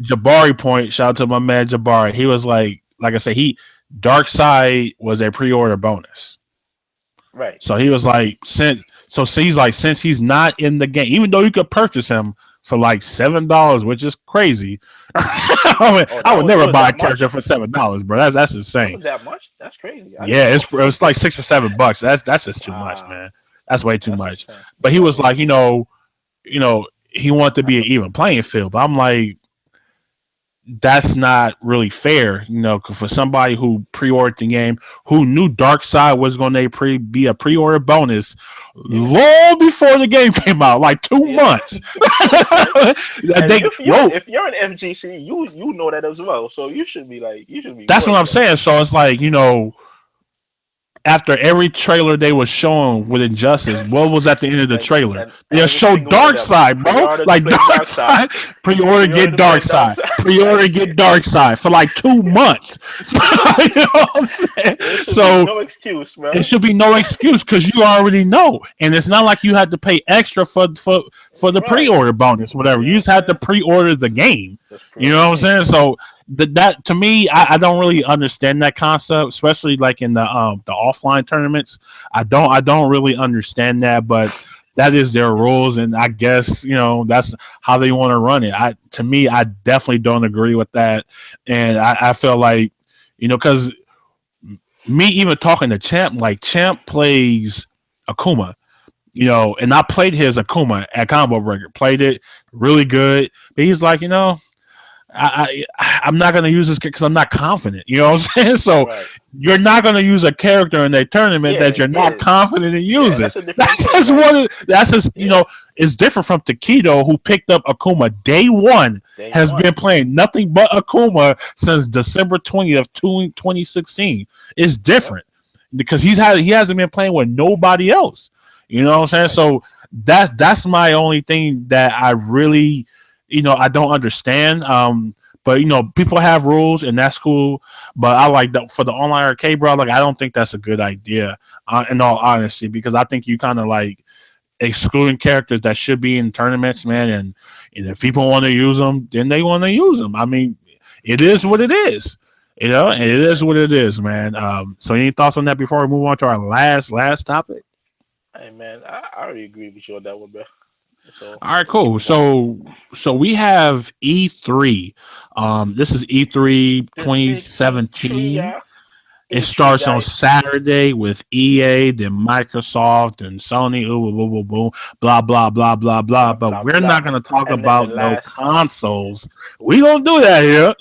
Jabari point. Shout out to my man Jabari. He was like I said, Dark Side was a pre-order bonus. Right. So he was like, since he's not in the game, even though you could purchase him for like $7, which is crazy. Oh, I that would was it never was buy a that character much. for $7, bro. That's It insane. was that much. That's crazy. I didn't Yeah, know. it's like $6 or $7. That's just too much, Wow, man. That's way too that's much. insane. But he That's was like, insane. he wanted to be That's an a even playing field. But I'm like, that's not really fair, for somebody who pre-ordered the game, who knew Dark Side was going to be a pre-order bonus yeah, long before the game came out, like two yeah. months. And they whoa, if you're an FGC, you know that as well. So you should be like you should be that's more what I'm excited. saying. So it's like after every trailer they were showing with Injustice, what was at the end of the and trailer? and They every showed single one of Dark them Side, bro. pre-order to Like play Dark Dark Side, Side, pre-order pre-order get to play Dark Dark Side, Side. pre-order Like get Dark Side for like 2 months. You know what I'm saying? there should be So no excuse, it man. should be no excuse because you already know, and it's not like you had to pay extra for the Right. pre-order bonus, whatever. You You know what just I'm had to saying? pre-order the game. Just You pre-order know the what I'm game. saying? So that to me, I don't really understand that concept, especially like in the offline tournaments. I don't really understand that, but that is their rules, and I guess that's how they want to run it. To me, I definitely don't agree with that, and I feel like because me even talking to Champ, like Champ plays Akuma, and I played his Akuma at Combo Breaker, played it really good, but he's like, I'm not gonna use this because I'm not confident. You know what I'm saying? So Right. you're not gonna use a character in a tournament that Yeah, you're not yeah, confident in yeah. using. That's a different That's thing. just Like, what that's just yeah, it's different from Takedo who picked up Akuma day one, day has one. been playing nothing but Akuma since December 20th, 2016. It's Yep. different because he hasn't been playing with nobody else. You know what I'm saying? Right. So that's my only thing that I really I don't understand. But people have rules and that's cool. But I like that for the online arcade, bro. Like I don't think that's a good idea, in all honesty, because I think you kind of like excluding characters that should be in tournaments, man. And if people want to use them, then they want to use them. I mean, it is what it is, and it is Right. what it is, man. So any thoughts on that before we move on to our last topic? Hey, man, I already agree with you on that one, bro. So All right, we can cool. move on. So we have E3. This is E3 The big E3, 2017. yeah. It E3, starts on guys. Saturday with EA, then Microsoft, and Sony. Ooh, boo, boo, boo, blah blah blah blah blah. Blah But blah we're not blah. gonna talk And then the about no last consoles. We don't do that here.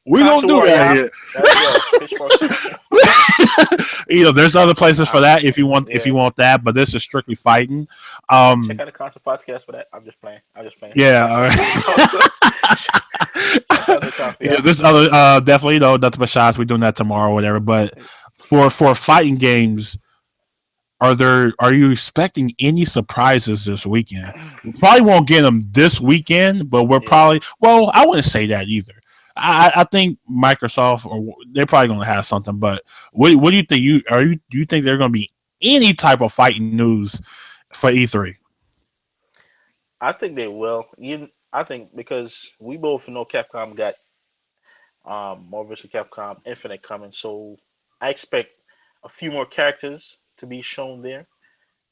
We don't console do war, that yeah. here. Let's go. Pitchforks. There's other places for uh, that if you yeah. want that, but this is strictly fighting. Check Um, out the console podcast for that. I'm just playing. I'm just playing. yeah. Shout out to the console. Shout out to the console, yeah. This other definitely nothing but shots. We're doing that tomorrow or whatever. But for fighting games, are you expecting any surprises this weekend? We probably won't get them this weekend, but we're Yeah. probably I wouldn't say that either. I think Microsoft or they're probably going to have something. But what do you think? Do you think there's going to be any type of fighting news for E3? I think they will. I think because we both know Capcom got Marvel vs. Capcom Infinite coming, so I expect a few more characters to be shown there.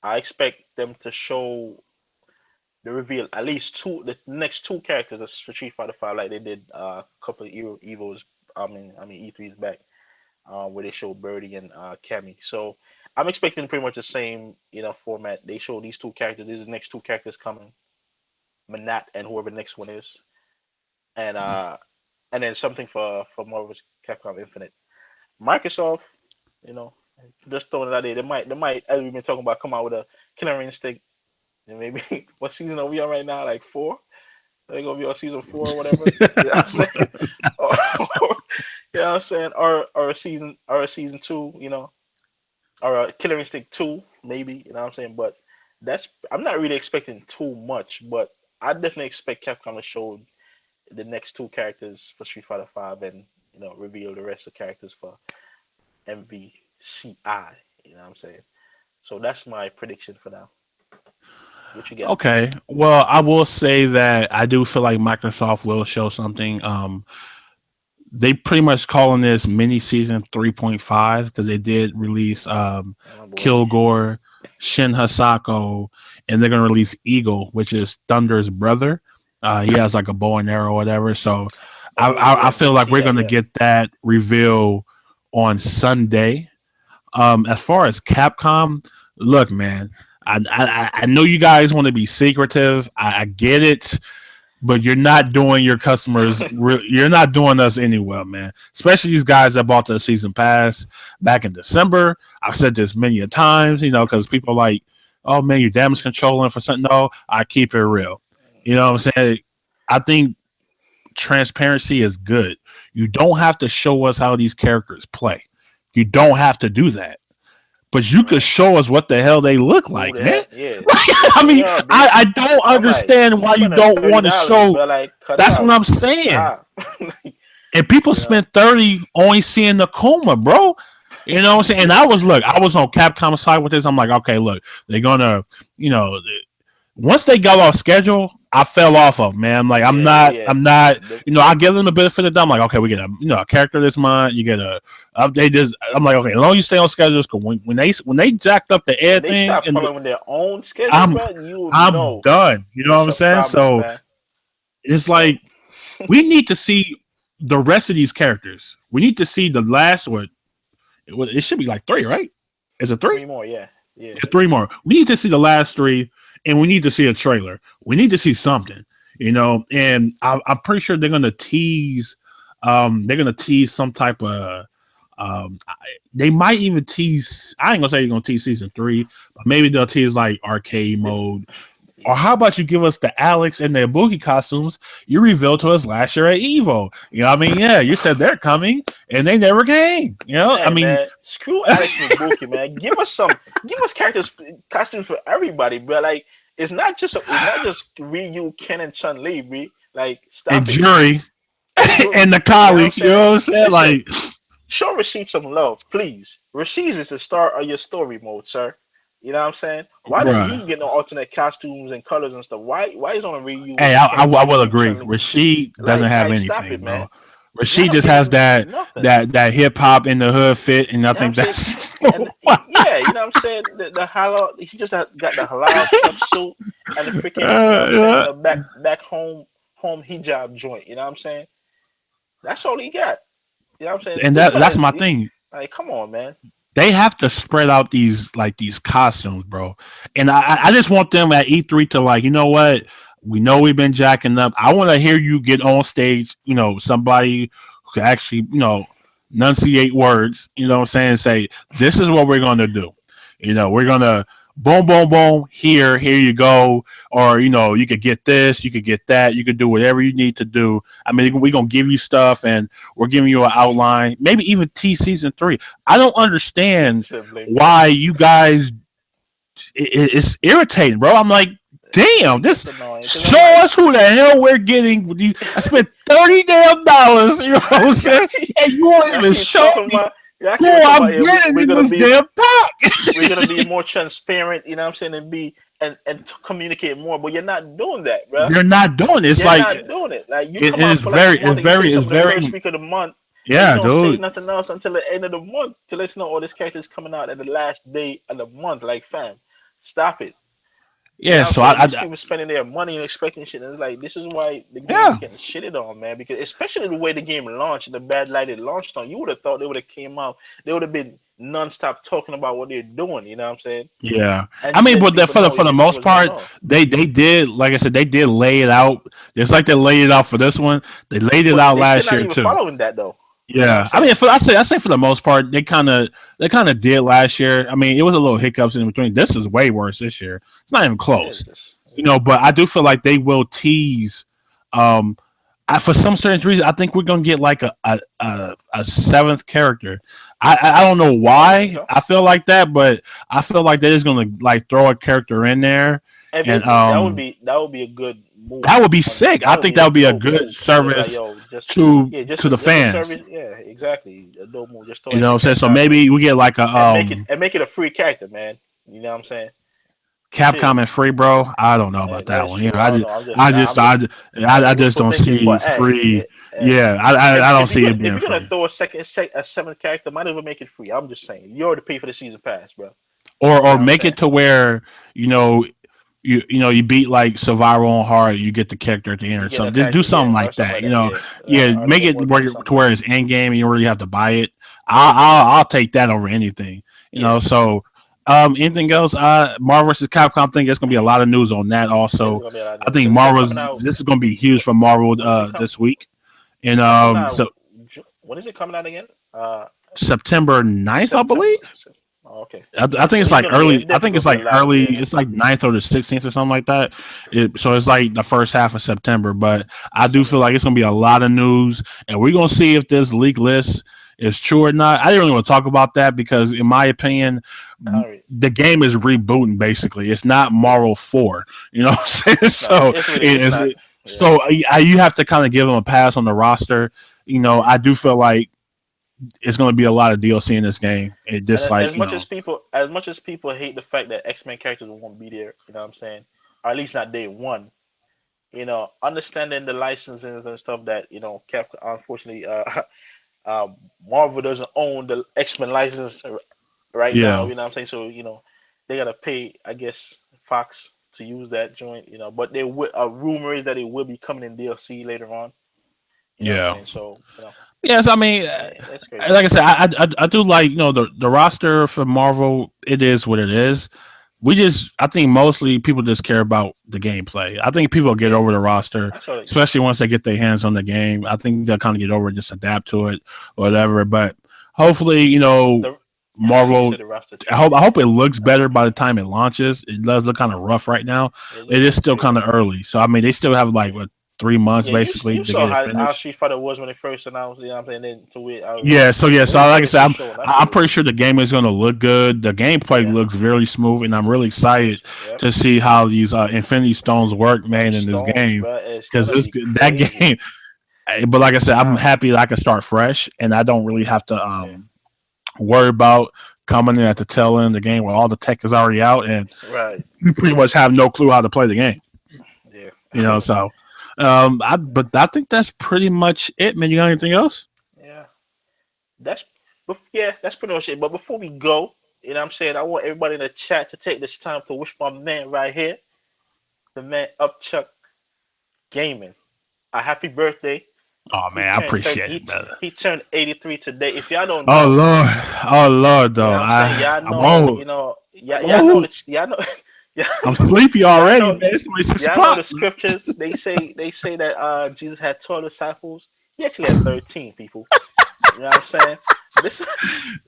I expect them to show the reveal at least the next two characters for Street Fighter Five, like they did a couple of Evos. I mean E3's back, where they show Birdie and Cammy. So I'm expecting pretty much the same, format. They show these two characters. These are the next two characters coming, Manat and whoever the next one is, and then something for Marvel's Capcom Infinite. Microsoft, you know, just throwing it out there. They might, as we've been talking about, come out with a Killer Instinct. And maybe what season are we on right now? Like four? They're gonna be on season four or whatever. You know what I'm saying? Or, you know what I'm saying? Or a season two, or a Killer Instinct 2, maybe, you know what I'm saying? But I'm not really expecting too much, but I definitely expect Capcom to show the next two characters for Street Fighter 5 and, reveal the rest of the characters for MVCI, you know what I'm saying? So that's my prediction for now. What you got? Okay. Well, I will say that I do feel like Microsoft will show something. They pretty much calling this mini season 3.5 because they did release Oh boy. Kilgore, Shin Hasako, and they're gonna release Eagle, which is Thunder's brother. He has like a bow and arrow or whatever. So I, Oh yeah, I, I I feel did like see we're that, gonna yeah. get that reveal on Sunday. As far as Capcom, look, man, I know you guys want to be secretive. I get it, but you're not doing your customers. You're not doing us any well, man. Especially these guys that bought the season pass back in December. I've said this many a times, because people are like, oh man, you're damage controlling for something. No, I keep it real. You know what I'm saying? I think transparency is good. You don't have to show us how these characters play. You don't have to do that. but you could show us what the hell they look Who like, the man. hell? Yeah, I they mean, are, B. I don't I'm like, understand you why you spending don't want to $30, show. but like, cut it That's what out. I'm saying. Stop. And people You know, spent 30 only seeing the coma, bro. You know what I'm saying? And I was on Capcom side with this. I'm like, okay, look, they're gonna, you know, once they got off schedule, I fell off of, man. I'm like, yeah. I'm not, The, you know, I give them the benefit of the doubt. I'm like, okay, we get a, you know, a character this month. You get a update this. I'm like, okay, as long as you stay on schedule, it's cool. When they jacked up the air when they thing, start and following their own schedule, I'm bro, you I'm know done. You know what it's I'm a saying? problem, So man. it's So like we need to see the rest of these characters. We need to see the last one. It should be like three, right? Is it three? 3 more, yeah, yeah. Yeah, three more. We need to see the last three, and we need to see a trailer. We need to see something, you know. And I'm pretty sure they're gonna tease. They're gonna tease some type of. They might even tease. I ain't gonna say they're gonna tease season 3, but maybe they'll tease like arcade mode. Or how about you give us the Alex and the Ibuki costumes you revealed to us last year at Evo? You know what I mean? Yeah, you said they're coming and they never came. You know, I Hey mean, man, screw Alex and Ibuki, man. Give us characters, costumes for everybody, bro. Like it's not just Ryu, Ken, and Chun Li, bro. Like and stop it, Jury and Yuri. and the You know what I'm colleague, you saying? know what I'm saying? Listen, Like, show Rashid some love, please. Rashid is the star of your story mode, sir. You know what I'm saying? Why does he bruh. get no alternate costumes and colors and stuff? Why is on a Ryu Hey, and Ken I will and agree. Chun Li? Rashid doesn't have Stop it, anything, man. bro. Y'all Rashid don't just give has him nothing. that hip hop in the hood fit, and I You know what I'm think saying? that's And yeah, you know what I'm saying? The halal, he just got the halal chuck suit and the freaking, you know what I'm saying? uh, The back home hijab joint. You know what I'm saying? That's all he got. You know what I'm saying? and This guy that's is my thing. like, come on, man. They have to spread out these costumes, bro. And I just want them at E3 to like, you know what? We know we've been jacking up. I want to hear you get on stage, you know, somebody who can actually, you know, enunciate words, you know what I'm saying? Say, this is what we're gonna do. You know, we're gonna boom, boom, boom, here you go. Or, you know, you could get this, you could get that, you could do whatever you need to do. I mean, we're gonna give you stuff and we're giving you an outline, maybe even T season 3. I don't understand Simply, bro. why you guys it's irritating, bro. I'm like, damn, It's this annoying because I'm show like, us who the hell we're getting with these. I spent $30 damn dollars, you know what I'm y'all saying? keep, And you won't y'all even keep show talking me about, y'all who keep talking about, I'm yeah, getting in this damn pack. we're gonna be more transparent. You know what I'm saying? And be and communicate more, but you're not doing that, bro. They're not doing it. It's You're like not doing it. Like you it come out is for like a very, month and you say it's something the first very, week of the month, and you yeah, don't say dude. nothing else until the end of the month to let us know all this character is coming out at the last day of the month. Like, fam, stop it. You know Yeah, what I'm so saying? These people spending their money and expecting shit. And it's like this is why the game is yeah, getting shitted on, man. Because especially the way the game launched, the bad light it launched on, you would have thought they would have came out, they would have been non-stop talking about what they're doing. You know what I'm saying? yeah. And I just mean, letting but people know for the this is most what's going part, on. they did, like I said, they did lay it out. It's like they laid it out for this one. They laid it But out they still last not year even too. following that though. You know what I'm Yeah, I saying? mean, I say for the most part, they kind of did last year. I mean, it was a little hiccups in between. This is way worse this year. It's not even Yeah, close, you know. But I do feel like they will tease. Um, for some strange reason, I think we're gonna get like a seventh character. I don't know I think why so. I feel like that, but I feel like they're just gonna like throw a character in there, If they and do, that would be a good move. that would be On sick. that I would think be that a would be a dope good move to just like service yo, just to the a fans. service. Yeah, exactly. A dope move. Just throw You in know what some I'm saying? So Capcom maybe we get like a and make it a free character, man. You know what I'm saying? Capcom Chill. and free, bro. I don't know about That that is one. You know, true. I don't know. I I'm just just don't thinking see for X. free. Yeah, I don't see it If being you're gonna free. throw a seventh character, might as well make it free. I'm just saying. You already pay for the season pass, bro. You Or know what I'm make saying? it to where you know you beat like survival on hard, you get the character at the end You or get a something. Just do character, something yeah, or like something that. like You that, know, yeah. yeah, Or make the it emotes or to something. where it's end game and you don't really have to buy it. I'll take that over anything. You Yeah, know, so anything else? Marvel vs. Capcom thing. There's gonna be a lot of news on that. there's Also, gonna be a lot of I news think because is it coming Marvel's out? this is gonna be huge for Marvel When is it come? this week. And It's coming out. so When is it coming out again? September 9th, I September. believe. Oh, okay. I think So it's it's like gonna be. early. It's I definitely think gonna it's be a like lot. early. Yeah. It's like 9th or the 16th or something like that. So it's like the first half of September. But I do Something feel like like that. it's gonna be a lot of news, and we're gonna see if this leak list is true or not. I didn't really want to talk about that because, in my opinion, All right. the game is rebooting. Basically, it's not Marvel 4. You know what I'm saying? It's not. So It's really. it It's is. not. Yeah. So you have to kind of give them a pass on the roster. You know, Yeah. I do feel like it's going to be a lot of DLC in this game. It And just like as much as people hate the fact that X-Men characters won't be there, you know what I'm saying, or at least not day one. Understanding the licenses and stuff that Cap unfortunately uh, Marvel doesn't own the X-Men license right now. yeah, You know what I'm saying? So they gotta pay, I guess, Fox to use that joint. But there will rumor is that it will be coming in DLC later on. You know what I'm yeah. saying? So Yes, I mean, that's crazy. like I said, I do like the roster for Marvel. It is what it is. I think mostly people just care about the gameplay. I think people get Yeah, over the roster, I saw it. especially once they get their hands on the game. I think they'll kind of get over it, just adapt to it, or whatever. But hopefully, The you Marvel. said the roster I too. hope I Yeah, hope it looks better by the time it launches. It does look kind of rough right now. it It is looks still pretty kind rough. of early, so I mean they still have like what 3 months Yeah, basically you to saw get it how finished. Street Fighter was when it first announced. You know what I'm saying? Then to it, So way like I better than said, the I'm show. And that shit I'm was pretty sure the game is going to look good. The gameplay yeah, looks really smooth, and I'm really excited yeah. to see how these Infinity Stones work, Them man, in this stones, game. bro, it's Because gonna this be that crazy. game, but like I said, I'm Nah, happy that I can start fresh, and I don't really have to yeah, worry about coming in at the tail end of the game where all the tech is already out, and right, you pretty much have no clue how to play the game. yeah, So but I think that's pretty much it, man. You got anything else? yeah. That's that's pretty much it. But before we go, what I'm saying, I want everybody in the chat to take this time to wish my man right here, the man Upchuck Gaming, a happy birthday. Oh He man, I turned 30, appreciate it, brother. he turned 83 today. If y'all don't Oh know, Lord, oh Lord, you know though what I'm saying? Y'all I'm know, old. I'm y'all know old. the y'all know y'all, I'm sleepy y'all already, know man. It's only six y'all know o'clock. the scriptures. They say that Jesus had 12 disciples. He actually had 13 people. You know what I'm saying? This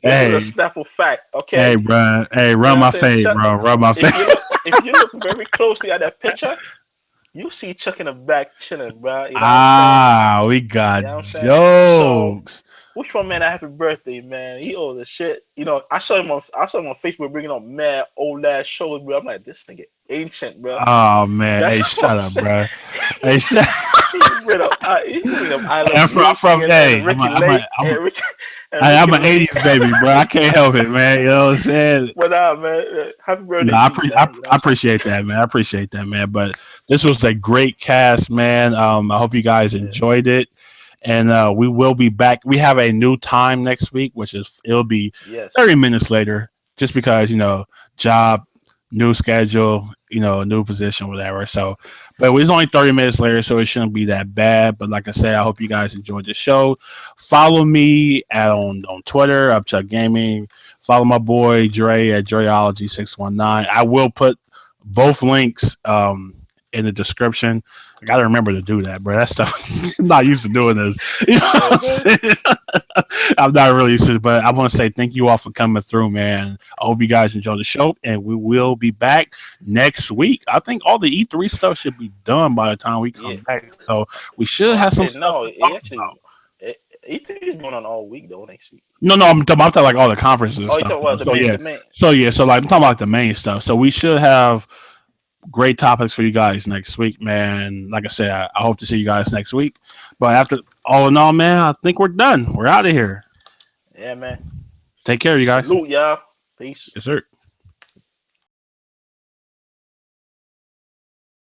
this is a Hey, Snapple fact, hey, okay? bro. Hey, You know run what I'm my saying? fade, bro. Run my fade. If you look very closely at that picture, you see Chuck in the back chilling, bro. You know what I'm saying? We got You know what I'm saying? So jokes. wish my man a happy birthday, man. He old as shit. I saw him on Facebook bringing up mad old ass shows, bro. I'm like, this nigga ancient, bro. Oh man, That's hey, what shut I'm up, saying. bro. Hey, shut. He bring up I Love And from Lucy hey, and Ricky Lake and I'm Ricky an Lake. '80s baby, bro. I can't help it, man. You know what I'm saying? But man, happy No, birthday to you, man. You know I what I'm saying? appreciate that, man. I appreciate that, man. But this was a great cast, man. I hope you guys Yeah. enjoyed it, and we will be back. We have a new time next week, which is it'll be Yes. 30 minutes later, just because job, new schedule, new position, whatever. So, but it was only 30 minutes later, so it shouldn't be that bad. But like I said, I hope you guys enjoyed the show. Follow me on Twitter, Upchuck Gaming. Follow my boy Dre at Dreology619. I will put both links in the description. I gotta remember to do that, bro. That stuff I'm not used to doing this. You know what I'm Okay. saying? I'm not really used to it, but I want to say thank you all for coming through, man. I hope you guys enjoy the show, and we will be back next week. I think all the E3 stuff should be done by the time we Yeah. come back, so we should Oh, have some actually, stuff no. to It talk actually about. E3 is going on all week though next week. No, I'm talking like all the conferences and Oh, you stuff. talking about So yeah, the main. so like I'm talking about the main stuff. So we should have great topics for you guys next week, man. Like I said, I hope to see you guys next week. But after all in all, man, I think we're done. We're out of here. Yeah, man. Take care, you guys. Salute, y'all. Peace. Yes, sir.